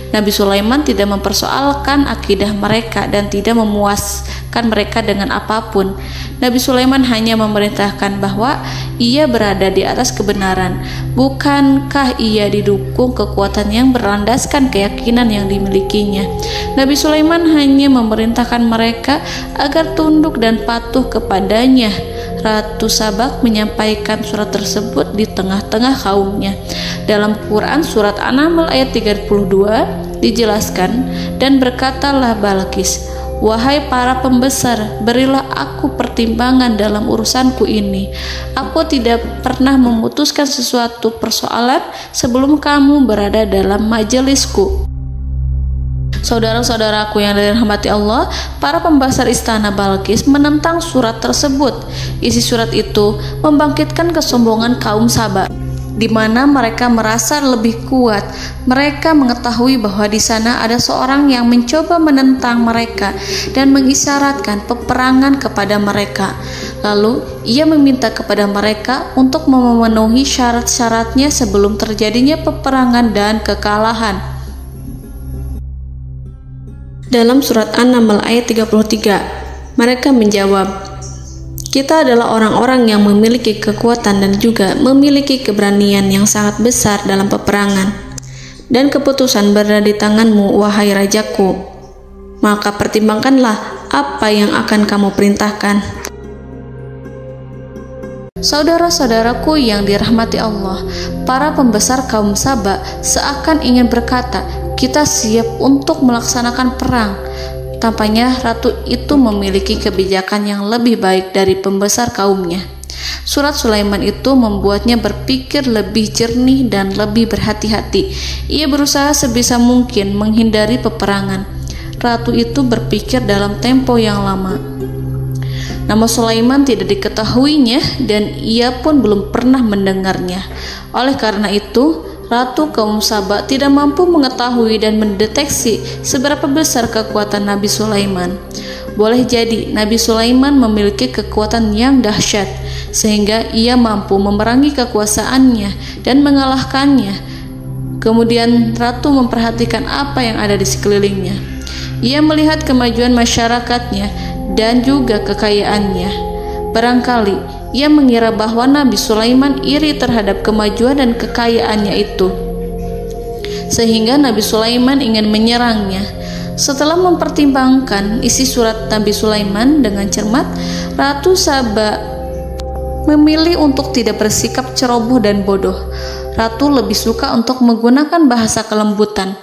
Speaker 2: Nabi Sulaiman tidak mempersoalkan akidah mereka dan tidak memuaskan mereka dengan apapun. Nabi Sulaiman hanya memerintahkan bahwa ia berada di atas kebenaran. Bukankah ia didukung kekuatan yang berlandaskan keyakinan yang dimilikinya? Nabi Sulaiman hanya memerintahkan mereka agar tunduk dan patuh kepadanya. Ratu Sabak menyampaikan surat tersebut di tengah-tengah kaumnya. Dalam Quran surat An-Naml ayat 32 dijelaskan, "Dan berkatalah Balqis, wahai para pembesar, berilah aku pertimbangan dalam urusanku ini. Aku tidak pernah memutuskan sesuatu persoalan sebelum kamu berada dalam majelisku." Saudara-saudaraku yang dirahmati Allah, para pembesar istana Balqis menentang surat tersebut. Isi surat itu membangkitkan kesombongan kaum Sabak, di mana mereka merasa lebih kuat. Mereka mengetahui bahwa di sana ada seorang yang mencoba menentang mereka dan mengisyaratkan peperangan kepada mereka. Lalu ia meminta kepada mereka untuk memenuhi syarat-syaratnya sebelum terjadinya peperangan dan kekalahan. Dalam surat An-Naml ayat 33, mereka menjawab, "Kita adalah orang-orang yang memiliki kekuatan dan juga memiliki keberanian yang sangat besar dalam peperangan. Dan keputusan berada di tanganmu, wahai rajaku. Maka pertimbangkanlah apa yang akan kamu perintahkan." Saudara-saudaraku yang dirahmati Allah, para pembesar kaum Sabak seakan ingin berkata, "Kita siap untuk melaksanakan perang." Tampaknya ratu itu memiliki kebijakan yang lebih baik dari pembesar kaumnya. Surat Sulaiman itu membuatnya berpikir lebih jernih dan lebih berhati-hati. Ia berusaha sebisa mungkin menghindari peperangan. Ratu itu berpikir dalam tempo yang lama. Nama Sulaiman tidak diketahuinya dan ia pun belum pernah mendengarnya. Oleh karena itu, Ratu kaum Sabak tidak mampu mengetahui dan mendeteksi seberapa besar kekuatan Nabi Sulaiman. boleh jadi Nabi Sulaiman memiliki kekuatan yang dahsyat sehingga ia mampu memerangi kekuasaannya dan mengalahkannya. Kemudian ratu memperhatikan apa yang ada di sekelilingnya. Ia melihat kemajuan masyarakatnya dan juga kekayaannya. Barangkali ia mengira bahwa Nabi Sulaiman iri terhadap kemajuan dan kekayaannya itu, sehingga Nabi Sulaiman ingin menyerangnya. Setelah mempertimbangkan isi surat Nabi Sulaiman dengan cermat, Ratu Saba memilih untuk tidak bersikap ceroboh dan bodoh. Ratu lebih suka untuk menggunakan bahasa kelembutan.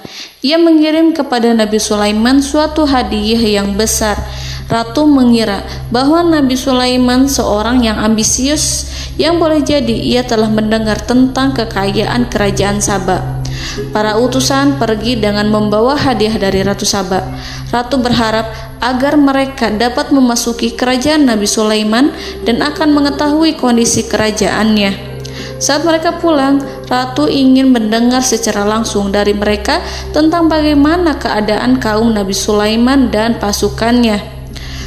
Speaker 2: Ia mengirim kepada Nabi Sulaiman suatu hadiah yang besar. Ratu mengira bahwa Nabi Sulaiman seorang yang ambisius, yang boleh jadi ia telah mendengar tentang kekayaan kerajaan Saba. Para utusan pergi dengan membawa hadiah dari Ratu Saba. Ratu berharap agar mereka dapat memasuki kerajaan Nabi Sulaiman dan akan mengetahui kondisi kerajaannya. Saat mereka pulang, Ratu ingin mendengar secara langsung dari mereka tentang bagaimana keadaan kaum Nabi Sulaiman dan pasukannya.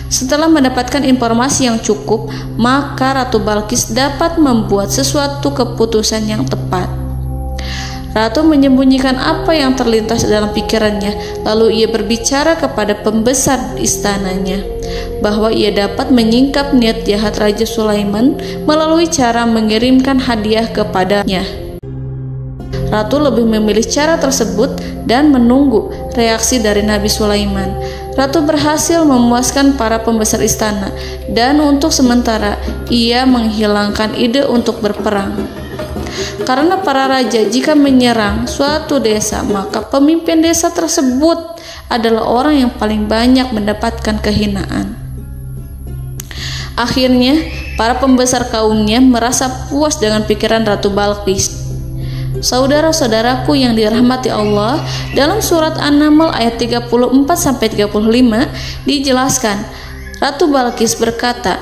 Speaker 2: Setelah mendapatkan informasi yang cukup, maka Ratu Balqis dapat membuat sesuatu keputusan yang tepat. Ratu menyembunyikan apa yang terlintas dalam pikirannya, lalu ia berbicara kepada pembesar istananya bahwa ia dapat menyingkap niat jahat Raja Sulaiman melalui cara mengirimkan hadiah kepadanya. Ratu lebih memilih cara tersebut dan menunggu reaksi dari Nabi Sulaiman. Ratu berhasil memuaskan para pembesar istana, dan untuk sementara ia menghilangkan ide untuk berperang. Karena para raja jika menyerang suatu desa, maka pemimpin desa tersebut adalah orang yang paling banyak mendapatkan kehinaan. Akhirnya, para pembesar kaumnya merasa puas dengan pikiran Ratu Balqis. Saudara-saudaraku yang dirahmati Allah, dalam surat An-Naml ayat 34-35 dijelaskan, Ratu Balqis berkata,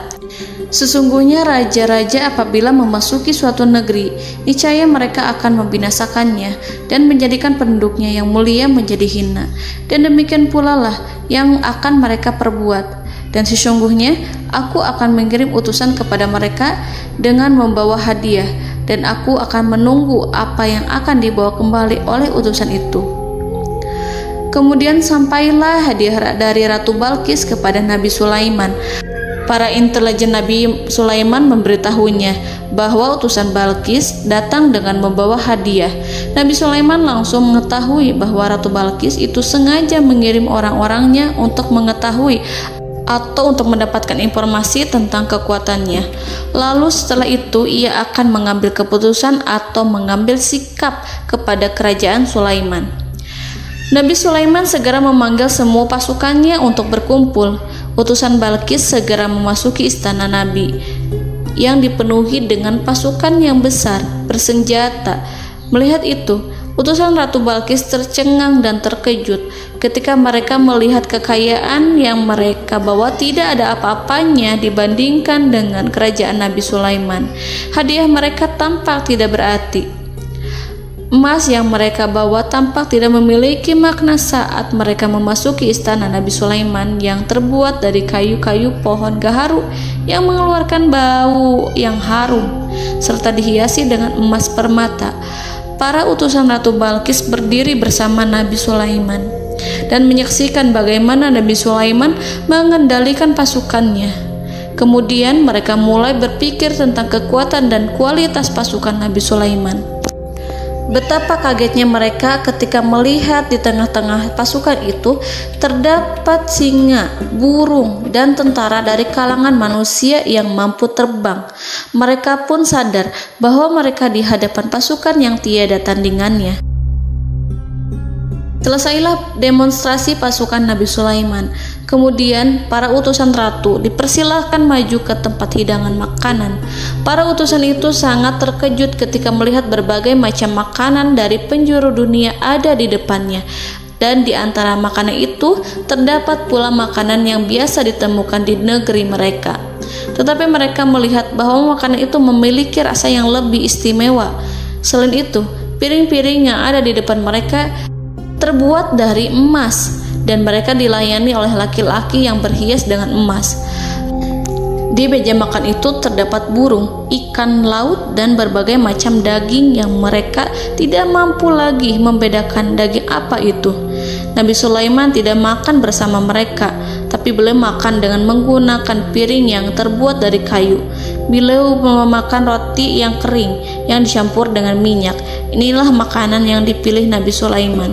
Speaker 2: "Sesungguhnya raja-raja apabila memasuki suatu negeri, niscaya mereka akan membinasakannya dan menjadikan penduduknya yang mulia menjadi hina. Dan demikian pula lah yang akan mereka perbuat. Dan sesungguhnya aku akan mengirim utusan kepada mereka dengan membawa hadiah, dan aku akan menunggu apa yang akan dibawa kembali oleh utusan itu." Kemudian sampailah hadiah dari Ratu Balqis kepada Nabi Sulaiman. Para intelijen Nabi Sulaiman memberitahunya bahwa utusan Balqis datang dengan membawa hadiah. Nabi Sulaiman langsung mengetahui bahwa Ratu Balqis itu sengaja mengirim orang-orangnya untuk mengetahui atau untuk mendapatkan informasi tentang kekuatannya. Lalu setelah itu ia akan mengambil keputusan atau mengambil sikap kepada kerajaan Sulaiman. Nabi Sulaiman segera memanggil semua pasukannya untuk berkumpul. Utusan Balqis segera memasuki istana Nabi yang dipenuhi dengan pasukan yang besar bersenjata. Melihat itu, utusan Ratu Balqis tercengang dan terkejut ketika mereka melihat kekayaan yang mereka bawa tidak ada apa-apanya dibandingkan dengan kerajaan Nabi Sulaiman. Hadiah mereka tampak tidak berarti. Emas yang mereka bawa tampak tidak memiliki makna saat mereka memasuki istana Nabi Sulaiman yang terbuat dari kayu-kayu pohon gaharu yang mengeluarkan bau yang harum serta dihiasi dengan emas permata. Para utusan Ratu Balqis berdiri bersama Nabi Sulaiman dan menyaksikan bagaimana Nabi Sulaiman mengendalikan pasukannya. Kemudian mereka mulai berpikir tentang kekuatan dan kualitas pasukan Nabi Sulaiman. Betapa kagetnya mereka ketika melihat di tengah-tengah pasukan itu terdapat singa, burung, dan tentara dari kalangan manusia yang mampu terbang. Mereka pun sadar bahwa mereka di hadapan pasukan yang tiada tandingannya. Selesailah demonstrasi pasukan Nabi Sulaiman. Kemudian para utusan ratu dipersilahkan maju ke tempat hidangan makanan. Para utusan itu sangat terkejut ketika melihat berbagai macam makanan dari penjuru dunia ada di depannya. Dan di antara makanan itu terdapat pula makanan yang biasa ditemukan di negeri mereka. Tetapi mereka melihat bahwa makanan itu memiliki rasa yang lebih istimewa. Selain itu, piring-piring yang ada di depan mereka terbuat dari emas dan mereka dilayani oleh laki-laki yang berhias dengan emas. Di meja makan itu terdapat burung, ikan laut, dan berbagai macam daging yang mereka tidak mampu lagi membedakan daging apa itu. Nabi Sulaiman tidak makan bersama mereka, tapi beliau makan dengan menggunakan piring yang terbuat dari kayu. Beliau memakan roti yang kering yang dicampur dengan minyak. Inilah makanan yang dipilih Nabi Sulaiman.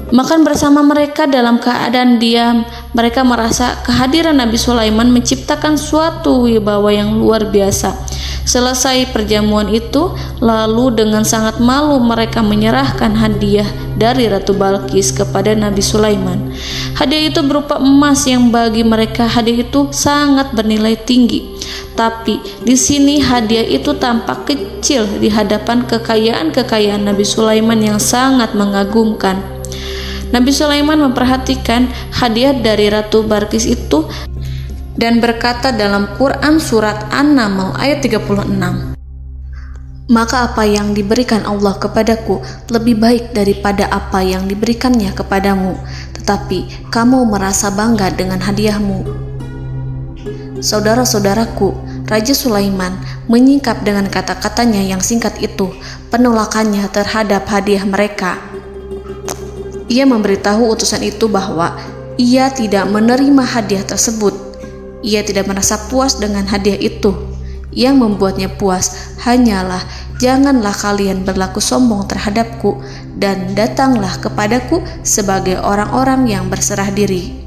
Speaker 2: Makan bersama mereka dalam keadaan diam, mereka merasa kehadiran Nabi Sulaiman menciptakan suatu wibawa yang luar biasa. Selesai perjamuan itu, lalu dengan sangat malu mereka menyerahkan hadiah dari Ratu Balqis kepada Nabi Sulaiman. Hadiah itu berupa emas yang bagi mereka hadiah itu sangat bernilai tinggi. Tapi di sini hadiah itu tampak kecil di hadapan kekayaan Nabi Sulaiman yang sangat mengagumkan. Nabi Sulaiman memperhatikan hadiah dari Ratu Balqis itu dan berkata dalam Quran surat An-Naml ayat 36, "Maka apa yang diberikan Allah kepadaku lebih baik daripada apa yang diberikannya kepadamu, tetapi kamu merasa bangga dengan hadiahmu." Saudara-saudaraku, Raja Sulaiman menyingkap dengan kata-katanya yang singkat itu penolakannya terhadap hadiah mereka. Ia memberitahu utusan itu bahwa ia tidak menerima hadiah tersebut. Ia tidak merasa puas dengan hadiah itu. Yang membuatnya puas hanyalah, janganlah kalian berlaku sombong terhadapku dan datanglah kepadaku sebagai orang-orang yang berserah diri.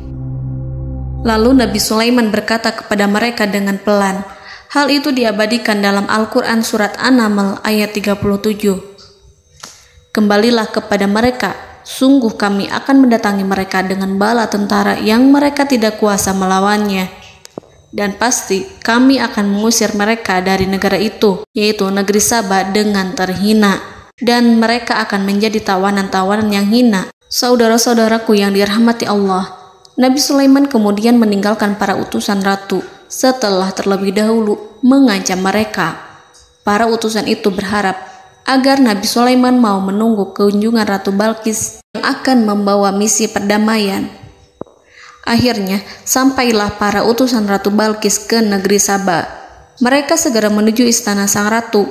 Speaker 2: Lalu Nabi Sulaiman berkata kepada mereka dengan pelan. Hal itu diabadikan dalam Al-Quran surat An-Naml ayat 37. "Kembalilah kepada mereka, sungguh kami akan mendatangi mereka dengan bala tentara yang mereka tidak kuasa melawannya. Dan pasti kami akan mengusir mereka dari negara itu, yaitu negeri Saba, dengan terhina. Dan mereka akan menjadi tawanan-tawanan yang hina." Saudara-saudaraku yang dirahmati Allah, Nabi Sulaiman kemudian meninggalkan para utusan ratu setelah terlebih dahulu mengancam mereka. Para utusan itu berharap agar Nabi Sulaiman mau menunggu kunjungan Ratu Balqis yang akan membawa misi perdamaian. Akhirnya, sampailah para utusan Ratu Balqis ke negeri Saba. Mereka segera menuju istana sang ratu.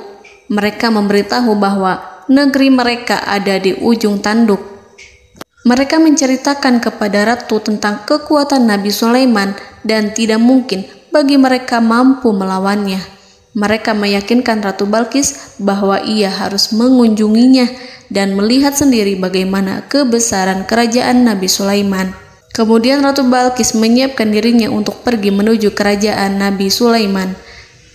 Speaker 2: Mereka memberitahu bahwa negeri mereka ada di ujung tanduk. Mereka menceritakan kepada ratu tentang kekuatan Nabi Sulaiman dan tidak mungkin bagi mereka mampu melawannya. Mereka meyakinkan Ratu Balqis bahwa ia harus mengunjunginya dan melihat sendiri bagaimana kebesaran kerajaan Nabi Sulaiman. Kemudian Ratu Balqis menyiapkan dirinya untuk pergi menuju kerajaan Nabi Sulaiman.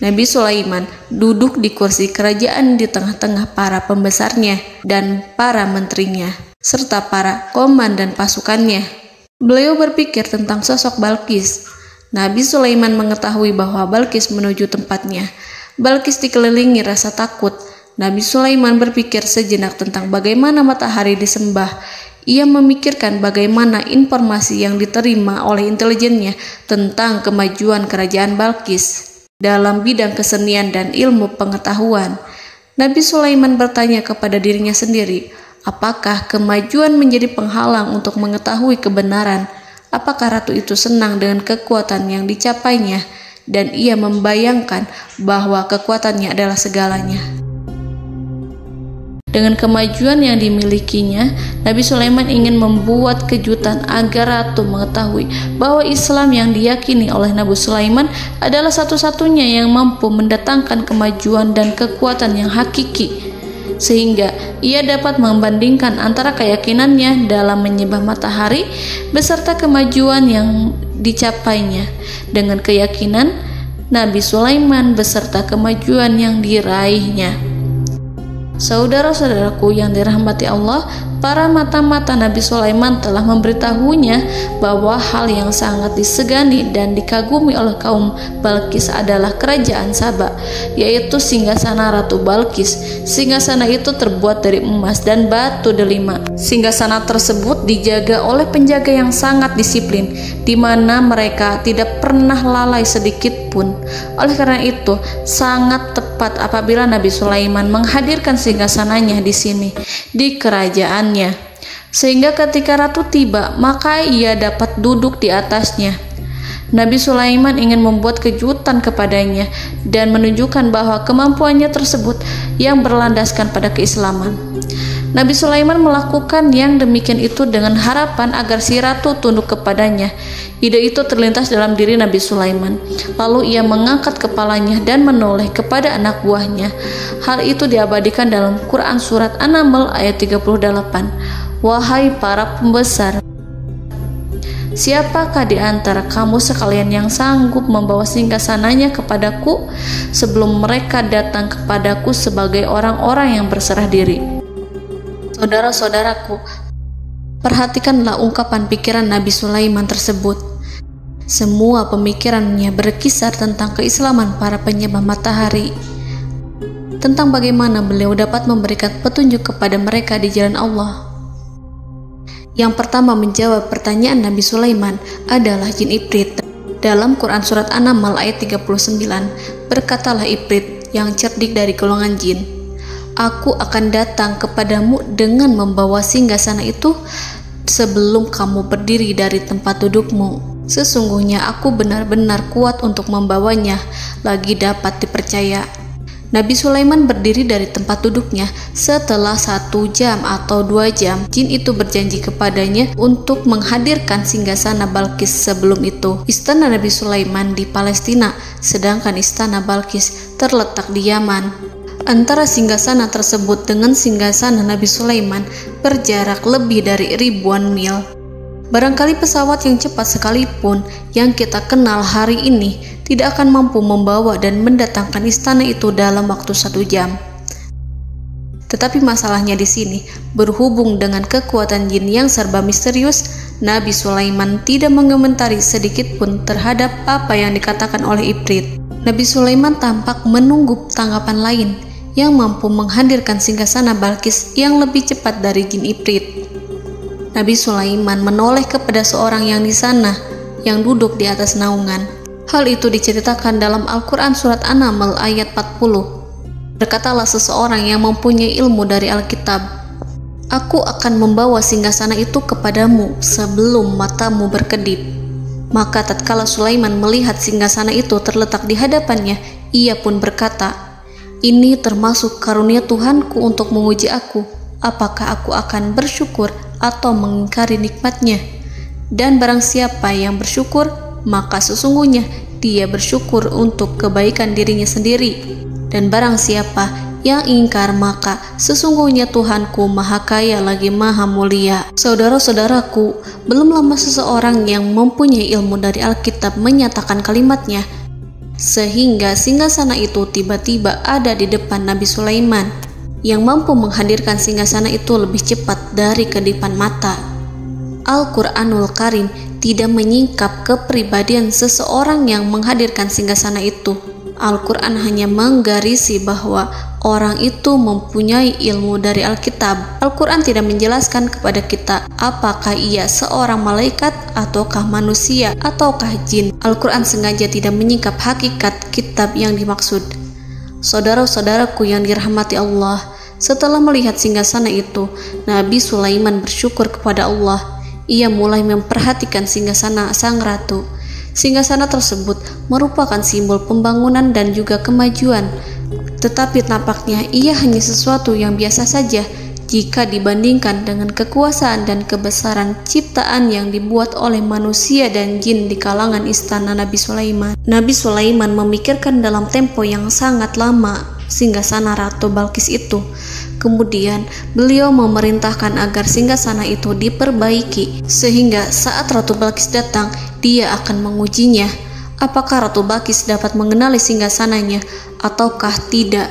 Speaker 2: Nabi Sulaiman duduk di kursi kerajaan di tengah-tengah para pembesarnya dan para menterinya, serta para komandan pasukannya. Beliau berpikir tentang sosok Balqis. Nabi Sulaiman mengetahui bahwa Balqis menuju tempatnya. Balqis dikelilingi rasa takut. Nabi Sulaiman berpikir sejenak tentang bagaimana matahari disembah. Ia memikirkan bagaimana informasi yang diterima oleh intelijennya tentang kemajuan kerajaan Balqis dalam bidang kesenian dan ilmu pengetahuan. Nabi Sulaiman bertanya kepada dirinya sendiri, apakah kemajuan menjadi penghalang untuk mengetahui kebenaran? Apakah ratu itu senang dengan kekuatan yang dicapainya? Dan ia membayangkan bahwa kekuatannya adalah segalanya. Dengan kemajuan yang dimilikinya, Nabi Sulaiman ingin membuat kejutan agar ratu mengetahui bahwa Islam yang diyakini oleh Nabi Sulaiman adalah satu-satunya yang mampu mendatangkan kemajuan dan kekuatan yang hakiki, sehingga ia dapat membandingkan antara keyakinannya dalam menyembah matahari beserta kemajuan yang dicapainya dengan keyakinan Nabi Sulaiman beserta kemajuan yang diraihnya. Saudara-saudaraku yang dirahmati Allah, para mata-mata Nabi Sulaiman telah memberitahunya bahwa hal yang sangat disegani dan dikagumi oleh kaum Balqis adalah kerajaan Saba, yaitu singgasana Ratu Balqis. Singgasana itu terbuat dari emas dan batu delima. Singgasana tersebut dijaga oleh penjaga yang sangat disiplin, di mana mereka tidak pernah lalai sedikit pun. Oleh karena itu, sangat tepat apabila Nabi Sulaiman menghadirkan singgasananya di sini, di kerajaannya. sehingga ketika ratu tiba, maka ia dapat duduk di atasnya. Nabi Sulaiman ingin membuat kejutan kepadanya dan menunjukkan bahwa kemampuannya tersebut yang berlandaskan pada keislaman. Nabi Sulaiman melakukan yang demikian itu dengan harapan agar si ratu tunduk kepadanya. Ide itu terlintas dalam diri Nabi Sulaiman. Lalu ia mengangkat kepalanya dan menoleh kepada anak buahnya. Hal itu diabadikan dalam Quran Surat An-Naml ayat 38. Wahai para pembesar, siapakah di antara kamu sekalian yang sanggup membawa singgasananya kepadaku sebelum mereka datang kepadaku sebagai orang-orang yang berserah diri? Saudara-saudaraku, perhatikanlah ungkapan pikiran Nabi Sulaiman tersebut. Semua pemikirannya berkisar tentang keislaman para penyembah matahari, tentang bagaimana beliau dapat memberikan petunjuk kepada mereka di jalan Allah. Yang pertama menjawab pertanyaan Nabi Sulaiman adalah jin Ifrit. Dalam Quran Surat An-Naml ayat 39, berkatalah Ifrit yang cerdik dari golongan jin, "Aku akan datang kepadamu dengan membawa singgasana itu sebelum kamu berdiri dari tempat dudukmu. Sesungguhnya aku benar-benar kuat untuk membawanya, lagi dapat dipercaya." Nabi Sulaiman berdiri dari tempat duduknya. Setelah 1 jam atau 2 jam, jin itu berjanji kepadanya untuk menghadirkan singgasana Balkis. Sebelum itu, istana Nabi Sulaiman di Palestina, sedangkan istana Balkis terletak di Yaman. Antara singgasana tersebut dengan singgasana Nabi Sulaiman berjarak lebih dari ribuan mil. Barangkali pesawat yang cepat sekalipun yang kita kenal hari ini tidak akan mampu membawa dan mendatangkan istana itu dalam waktu 1 jam. Tetapi masalahnya di sini, berhubung dengan kekuatan jin yang serba misterius, Nabi Sulaiman tidak mengomentari sedikit pun terhadap apa yang dikatakan oleh Ifrit. Nabi Sulaiman tampak menunggu tanggapan lain yang mampu menghadirkan singgasana Balkis yang lebih cepat dari jin Ifrit. Nabi Sulaiman menoleh kepada seorang yang di sana, yang duduk di atas naungan. Hal itu diceritakan dalam Al-Quran Surat An-Naml ayat 40. Berkatalah seseorang yang mempunyai ilmu dari Alkitab, "Aku akan membawa singgasana itu kepadamu sebelum matamu berkedip." Maka tatkala Sulaiman melihat singgasana itu terletak di hadapannya, ia pun berkata, "Ini termasuk karunia Tuhanku untuk menguji aku. Apakah aku akan bersyukur atau mengingkari nikmatnya? Dan barang siapa yang bersyukur, maka sesungguhnya dia bersyukur untuk kebaikan dirinya sendiri. Dan barang siapa yang ingkar, maka sesungguhnya Tuhanku maha kaya lagi maha mulia." Saudara-saudaraku, belum lama seseorang yang mempunyai ilmu dari Alkitab menyatakan kalimatnya, sehingga singgasana itu tiba-tiba ada di depan Nabi Sulaiman, yang mampu menghadirkan singgasana itu lebih cepat dari kedipan mata. Al-Quranul Karim tidak menyingkap kepribadian seseorang yang menghadirkan singgasana itu. Al-Quran hanya menggarisi bahwa orang itu mempunyai ilmu dari Alkitab. Al-Quran tidak menjelaskan kepada kita apakah ia seorang malaikat ataukah manusia ataukah jin. Al-Quran sengaja tidak menyingkap hakikat kitab yang dimaksud. Saudara-saudaraku yang dirahmati Allah, setelah melihat singgasana itu, Nabi Sulaiman bersyukur kepada Allah. Ia mulai memperhatikan singgasana sang ratu. Singgasana tersebut merupakan simbol pembangunan dan juga kemajuan, tetapi tampaknya ia hanya sesuatu yang biasa saja jika dibandingkan dengan kekuasaan dan kebesaran ciptaan yang dibuat oleh manusia dan jin di kalangan istana Nabi Sulaiman. Nabi Sulaiman memikirkan dalam tempo yang sangat lama singgasana Ratu Balkis itu. Kemudian beliau memerintahkan agar singgasana itu diperbaiki, sehingga saat Ratu Balkis datang, dia akan mengujinya. Apakah Ratu Balkis dapat mengenali singgasananya ataukah tidak?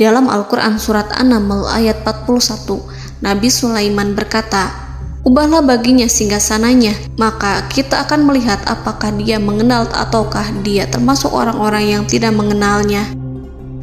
Speaker 2: Dalam Al-Quran Surat An-Naml ayat 41, Nabi Sulaiman berkata, "Ubahlah baginya singgasananya, maka kita akan melihat apakah dia mengenal ataukah dia termasuk orang-orang yang tidak mengenalnya."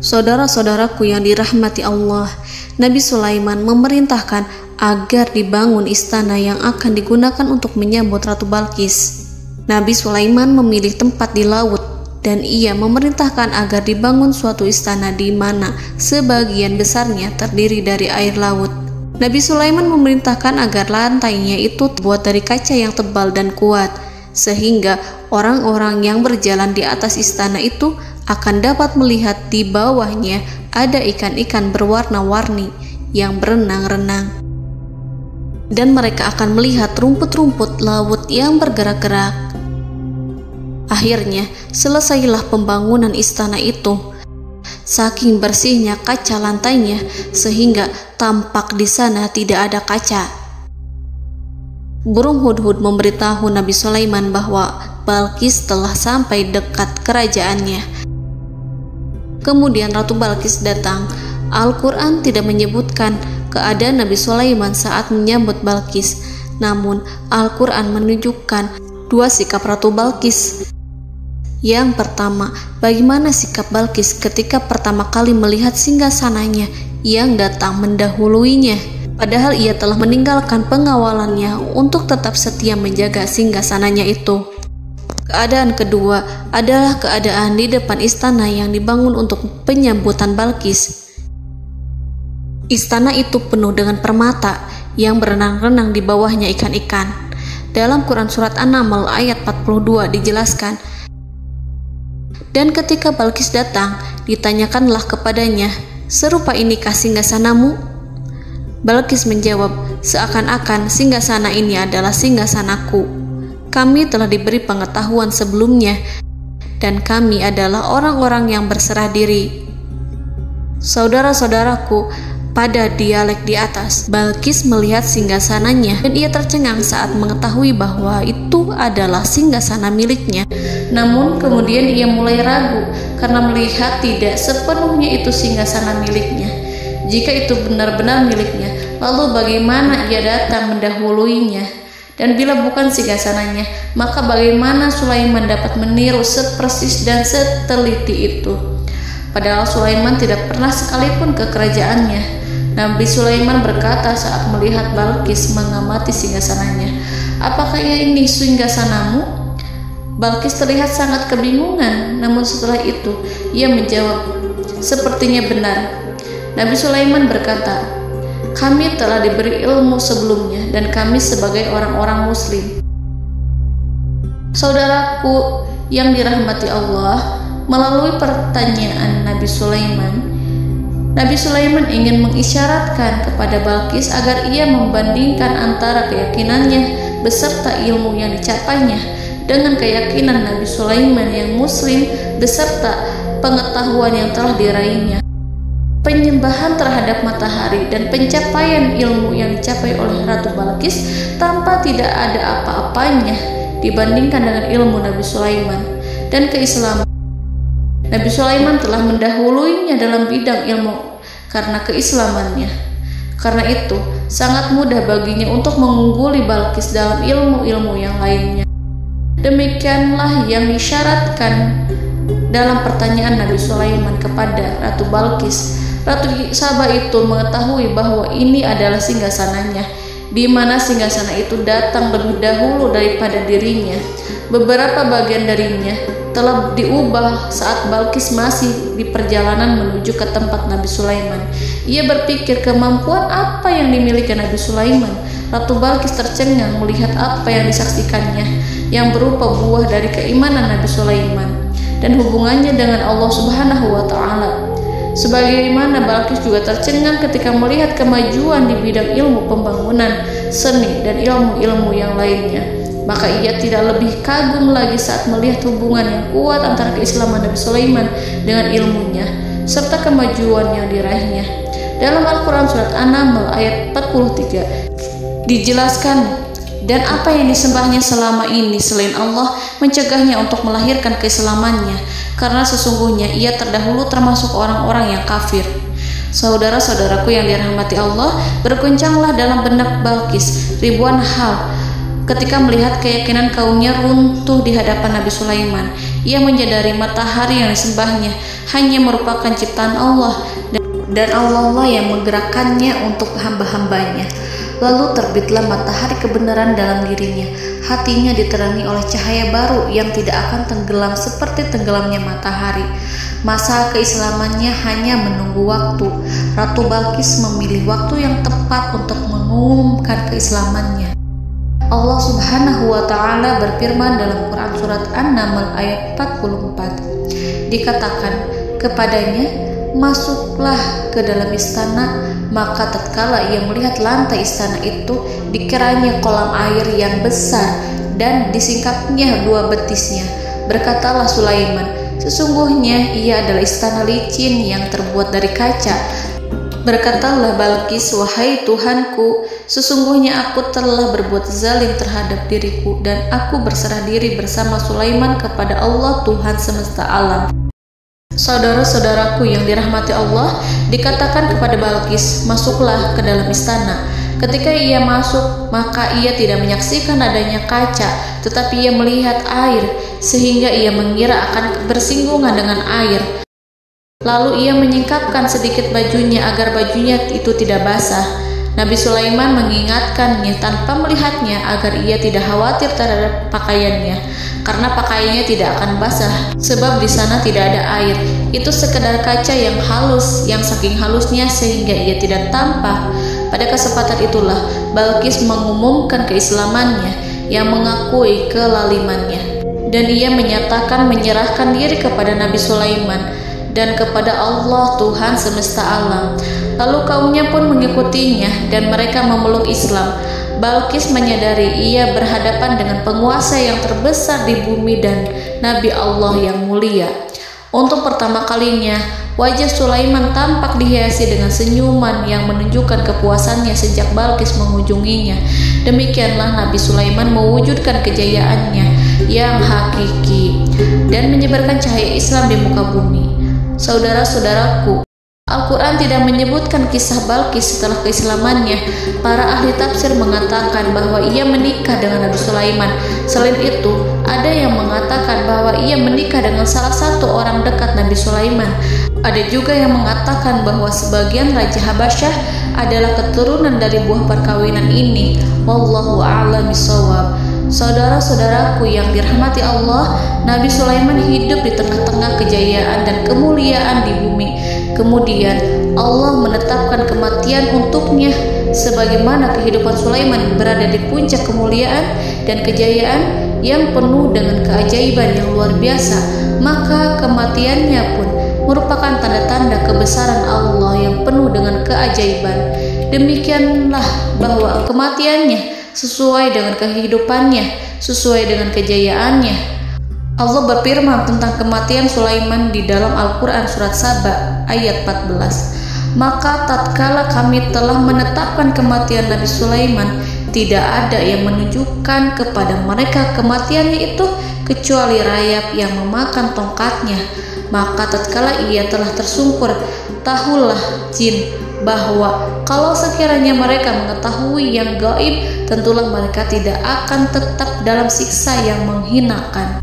Speaker 2: Saudara-saudaraku yang dirahmati Allah, Nabi Sulaiman memerintahkan agar dibangun istana yang akan digunakan untuk menyambut Ratu Balkis. Nabi Sulaiman memilih tempat di laut, dan ia memerintahkan agar dibangun suatu istana di mana sebagian besarnya terdiri dari air laut. Nabi Sulaiman memerintahkan agar lantainya itu terbuat dari kaca yang tebal dan kuat, sehingga orang-orang yang berjalan di atas istana itu akan dapat melihat di bawahnya ada ikan-ikan berwarna-warni yang berenang-renang. Dan mereka akan melihat rumput-rumput laut yang bergerak-gerak. Akhirnya, selesailah pembangunan istana itu. Saking bersihnya kaca lantainya, sehingga tampak di sana tidak ada kaca. Burung hudhud memberitahu Nabi Sulaiman bahwa Balqis telah sampai dekat kerajaannya. Kemudian Ratu Balqis datang. Al-Quran tidak menyebutkan keadaan Nabi Sulaiman saat menyambut Balqis, namun Al-Quran menunjukkan dua sikap Ratu Balqis. Yang pertama, bagaimana sikap Balqis ketika pertama kali melihat singgasananya yang datang mendahuluinya, padahal ia telah meninggalkan pengawalannya untuk tetap setia menjaga singgasananya itu. Keadaan kedua adalah keadaan di depan istana yang dibangun untuk penyambutan Balqis. Istana itu penuh dengan permata yang berenang-renang di bawahnya ikan-ikan. Dalam Quran Surat An-Naml ayat 42 dijelaskan, dan ketika Balqis datang, ditanyakanlah kepadanya, "Serupa inikah singgasanamu?" Balqis menjawab, "Seakan-akan singgasana ini adalah singgasanaku. Kami telah diberi pengetahuan sebelumnya, dan kami adalah orang-orang yang berserah diri." Saudara-saudaraku, pada dialek di atas, Balqis melihat singgasananya dan ia tercengang saat mengetahui bahwa itu adalah singgasana miliknya. Namun kemudian ia mulai ragu karena melihat tidak sepenuhnya itu singgasana miliknya. Jika itu benar-benar miliknya, lalu bagaimana ia datang mendahuluinya? Dan bila bukan singgasananya, maka bagaimana Sulaiman dapat meniru sepersis dan seteliti itu? Padahal Sulaiman tidak pernah sekalipun ke kerajaannya. Nabi Sulaiman berkata saat melihat Balqis mengamati singgasananya, "Apakah ini singgasanamu?" Balqis terlihat sangat kebingungan, namun setelah itu ia menjawab, "Sepertinya benar." Nabi Sulaiman berkata, "Kami telah diberi ilmu sebelumnya dan kami sebagai orang-orang muslim." Saudaraku yang dirahmati Allah, melalui pertanyaan Nabi Sulaiman ingin mengisyaratkan kepada Balqis agar ia membandingkan antara keyakinannya beserta ilmu yang dicapainya dengan keyakinan Nabi Sulaiman yang muslim beserta pengetahuan yang telah diraihnya. Penyembahan terhadap matahari dan pencapaian ilmu yang dicapai oleh Ratu Balqis tanpa tidak ada apa-apanya dibandingkan dengan ilmu Nabi Sulaiman dan keislaman. Nabi Sulaiman telah mendahuluinya dalam bidang ilmu karena keislamannya. Karena itu, sangat mudah baginya untuk mengungguli Balqis dalam ilmu-ilmu yang lainnya. Demikianlah yang disyaratkan dalam pertanyaan Nabi Sulaiman kepada Ratu Balqis. Ratu Saba itu mengetahui bahwa ini adalah singgasananya, di mana singgasana itu datang lebih dahulu daripada dirinya. Beberapa bagian darinya telah diubah saat Balqis masih di perjalanan menuju ke tempat Nabi Sulaiman. Ia berpikir kemampuan apa yang dimiliki Nabi Sulaiman. Ratu Balqis tercengang melihat apa yang disaksikannya, yang berupa buah dari keimanan Nabi Sulaiman dan hubungannya dengan Allah Subhanahu wa Ta'ala. Sebagaimana Balqis juga tercengang ketika melihat kemajuan di bidang ilmu pembangunan, seni, dan ilmu-ilmu yang lainnya. Maka ia tidak lebih kagum lagi saat melihat hubungan yang kuat antara keislaman Nabi Sulaiman dengan ilmunya serta kemajuan yang diraihnya. Dalam Al-Quran Surat An-Naml ayat 43 dijelaskan, dan apa yang disembahnya selama ini selain Allah mencegahnya untuk melahirkan keislamannya, karena sesungguhnya ia terdahulu termasuk orang-orang yang kafir. Saudara-saudaraku yang dirahmati Allah, berguncanglah dalam benak Balqis ribuan hal ketika melihat keyakinan kaumnya runtuh di hadapan Nabi Sulaiman. Ia menyadari matahari yang disembahnya hanya merupakan ciptaan Allah, dan Allah lah yang menggerakkannya untuk hamba-hambanya. Lalu terbitlah matahari kebenaran dalam dirinya. Hatinya diterangi oleh cahaya baru yang tidak akan tenggelam seperti tenggelamnya matahari. Masa keislamannya hanya menunggu waktu. Ratu Balqis memilih waktu yang tepat untuk mengumumkan keislamannya. Allah Subhanahu wa Ta'ala berfirman dalam Quran Surat An-Naml ayat 44. Dikatakan kepadanya, masuklah ke dalam istana. Maka tatkala ia melihat lantai istana itu, dikiranya kolam air yang besar dan disingkapnya 2 betisnya. Berkatalah Sulaiman, sesungguhnya ia adalah istana licin yang terbuat dari kaca. Berkatalah Balqis, wahai Tuhanku, sesungguhnya aku telah berbuat zalim terhadap diriku dan aku berserah diri bersama Sulaiman kepada Allah Tuhan semesta alam. Saudara-saudaraku yang dirahmati Allah, dikatakan kepada Balqis, masuklah ke dalam istana. Ketika ia masuk, maka ia tidak menyaksikan adanya kaca, tetapi ia melihat air, sehingga ia mengira akan bersinggungan dengan air. Lalu ia menyingkapkan sedikit bajunya agar bajunya itu tidak basah. Nabi Sulaiman mengingatkannya tanpa melihatnya agar ia tidak khawatir terhadap pakaiannya, karena pakaiannya tidak akan basah sebab di sana tidak ada air. Itu sekedar kaca yang halus, yang saking halusnya sehingga ia tidak tampak. Pada kesempatan itulah Balqis mengumumkan keislamannya yang mengakui kelalimannya, dan ia menyatakan menyerahkan diri kepada Nabi Sulaiman dan kepada Allah Tuhan semesta alam. Lalu kaumnya pun mengikutinya dan mereka memeluk Islam. Balqis menyadari ia berhadapan dengan penguasa yang terbesar di bumi dan Nabi Allah yang mulia. Untuk pertama kalinya, wajah Sulaiman tampak dihiasi dengan senyuman yang menunjukkan kepuasannya sejak Balqis mengunjunginya. Demikianlah Nabi Sulaiman mewujudkan kejayaannya yang hakiki dan menyebarkan cahaya Islam di muka bumi. Saudara-saudaraku, Al-Quran tidak menyebutkan kisah Balqis setelah keislamannya. Para ahli tafsir mengatakan bahwa ia menikah dengan Nabi Sulaiman. Selain itu, ada yang mengatakan bahwa ia menikah dengan salah satu orang dekat Nabi Sulaiman. Ada juga yang mengatakan bahwa sebagian Raja Habasyah adalah keturunan dari buah perkawinan ini. Wallahu a'lam bishawab. Saudara-saudaraku yang dirahmati Allah, Nabi Sulaiman hidup di tengah-tengah kejayaan dan kemuliaan di bumi. Kemudian Allah menetapkan kematian untuknya, sebagaimana kehidupan Sulaiman berada di puncak kemuliaan dan kejayaan yang penuh dengan keajaiban yang luar biasa, maka kematiannya pun merupakan tanda-tanda kebesaran Allah yang penuh dengan keajaiban. Demikianlah bahwa kematiannya sesuai dengan kehidupannya, sesuai dengan kejayaannya. Allah berfirman tentang kematian Sulaiman di dalam Al-Quran Surat Saba ayat 14. Maka tatkala kami telah menetapkan kematian Nabi Sulaiman, tidak ada yang menunjukkan kepada mereka kematiannya itu kecuali rayap yang memakan tongkatnya. Maka tatkala ia telah tersungkur, tahulah jin bahwa kalau sekiranya mereka mengetahui yang gaib, tentulah mereka tidak akan tetap dalam siksa yang menghinakan.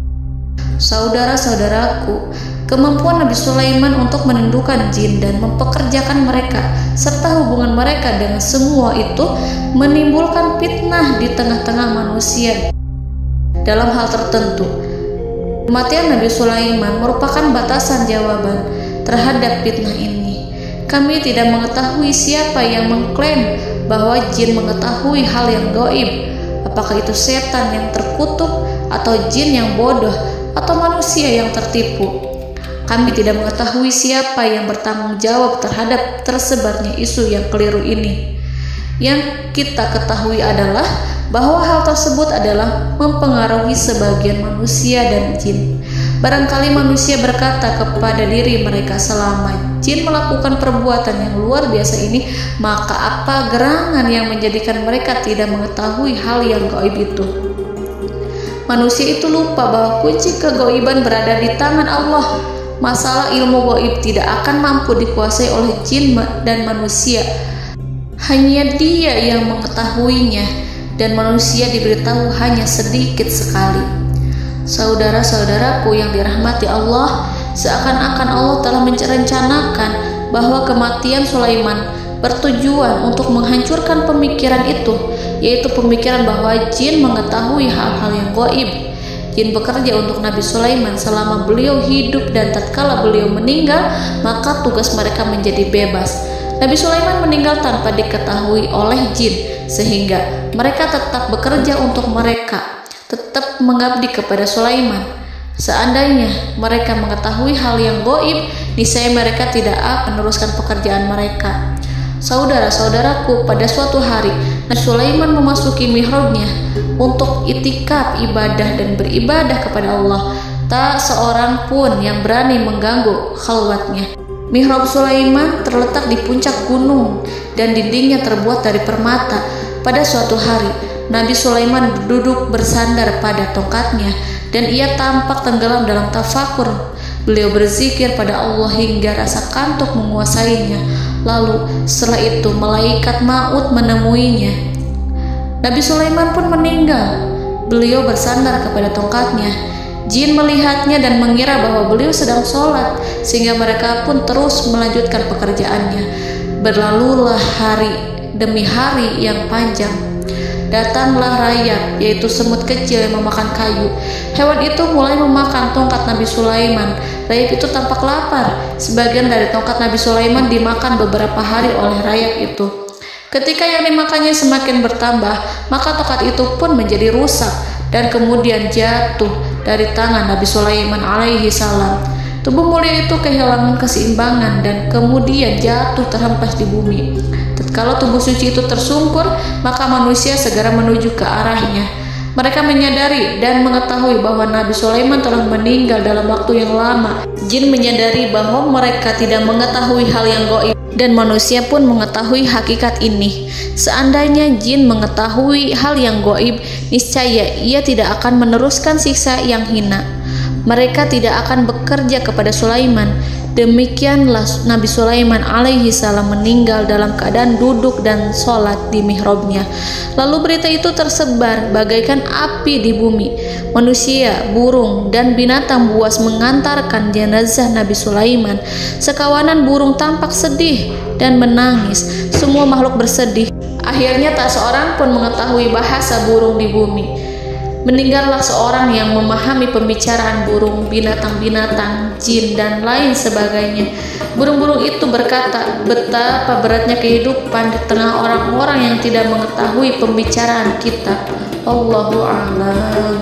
Speaker 2: Saudara-saudaraku, kemampuan Nabi Sulaiman untuk menundukkan jin dan mempekerjakan mereka serta hubungan mereka dengan semua itu menimbulkan fitnah di tengah-tengah manusia dalam hal tertentu. Kematian Nabi Sulaiman merupakan batasan jawaban terhadap fitnah ini. Kami tidak mengetahui siapa yang mengklaim bahwa jin mengetahui hal yang gaib. Apakah itu setan yang terkutuk, atau jin yang bodoh, atau manusia yang tertipu? Kami tidak mengetahui siapa yang bertanggung jawab terhadap tersebarnya isu yang keliru ini. Yang kita ketahui adalah bahwa hal tersebut adalah mempengaruhi sebagian manusia dan jin. Barangkali manusia berkata kepada diri mereka, selama jin melakukan perbuatan yang luar biasa ini, maka apa gerangan yang menjadikan mereka tidak mengetahui hal yang gaib itu? Manusia itu lupa bahwa kunci kegaiban berada di tangan Allah. Masalah ilmu gaib tidak akan mampu dikuasai oleh jin dan manusia. Hanya Dia yang mengetahuinya, dan manusia diberitahu hanya sedikit sekali. Saudara-saudaraku yang dirahmati Allah, seakan-akan Allah telah merencanakan bahwa kematian Sulaiman bertujuan untuk menghancurkan pemikiran itu, yaitu pemikiran bahwa jin mengetahui hal-hal yang gaib. Jin bekerja untuk Nabi Sulaiman selama beliau hidup, dan tatkala beliau meninggal, maka tugas mereka menjadi bebas. Nabi Sulaiman meninggal tanpa diketahui oleh jin, sehingga mereka tetap bekerja untuk mereka, tetap mengabdi kepada Sulaiman. Seandainya mereka mengetahui hal yang gaib, niscaya mereka tidak akan meneruskan pekerjaan mereka. Saudara-saudaraku, pada suatu hari Nabi Sulaiman memasuki mihrabnya untuk itikaf ibadah dan beribadah kepada Allah. Tak seorang pun yang berani mengganggu khalwatnya. Mihrab Sulaiman terletak di puncak gunung dan dindingnya terbuat dari permata. Pada suatu hari, Nabi Sulaiman duduk bersandar pada tongkatnya dan ia tampak tenggelam dalam tafakur. Beliau berzikir pada Allah hingga rasa kantuk menguasainya. Lalu setelah itu malaikat maut menemuinya. Nabi Sulaiman pun meninggal. Beliau bersandar kepada tongkatnya. Jin melihatnya dan mengira bahwa beliau sedang sholat, sehingga mereka pun terus melanjutkan pekerjaannya. Berlalulah hari demi hari yang panjang. Datanglah rayap, yaitu semut kecil yang memakan kayu. Hewan itu mulai memakan tongkat Nabi Sulaiman. Rayap itu tampak lapar. Sebagian dari tongkat Nabi Sulaiman dimakan beberapa hari oleh rayap itu. Ketika yang dimakannya semakin bertambah, maka tongkat itu pun menjadi rusak dan kemudian jatuh dari tangan Nabi Sulaiman alaihi salam. Tubuh mulia itu kehilangan keseimbangan dan kemudian jatuh terhempas di bumi. Tatkala tubuh suci itu tersungkur, maka manusia segera menuju ke arahnya. Mereka menyadari dan mengetahui bahwa Nabi Sulaiman telah meninggal dalam waktu yang lama. Jin menyadari bahwa mereka tidak mengetahui hal yang gaib, dan manusia pun mengetahui hakikat ini. Seandainya jin mengetahui hal yang gaib, niscaya ia tidak akan meneruskan siksa yang hina. Mereka tidak akan bekerja kepada Sulaiman. Demikianlah Nabi Sulaiman alaihi salam meninggal dalam keadaan duduk dan sholat di mihrabnya. Lalu berita itu tersebar bagaikan api di bumi. Manusia, burung, dan binatang buas mengantarkan jenazah Nabi Sulaiman. Sekawanan burung tampak sedih dan menangis. Semua makhluk bersedih. Akhirnya tak seorang pun mengetahui bahasa burung di bumi. Meninggallah seorang yang memahami pembicaraan burung, binatang-binatang, jin, dan lain sebagainya. Burung-burung itu berkata, betapa beratnya kehidupan di tengah orang-orang yang tidak mengetahui pembicaraan kita. Allahu a'lam.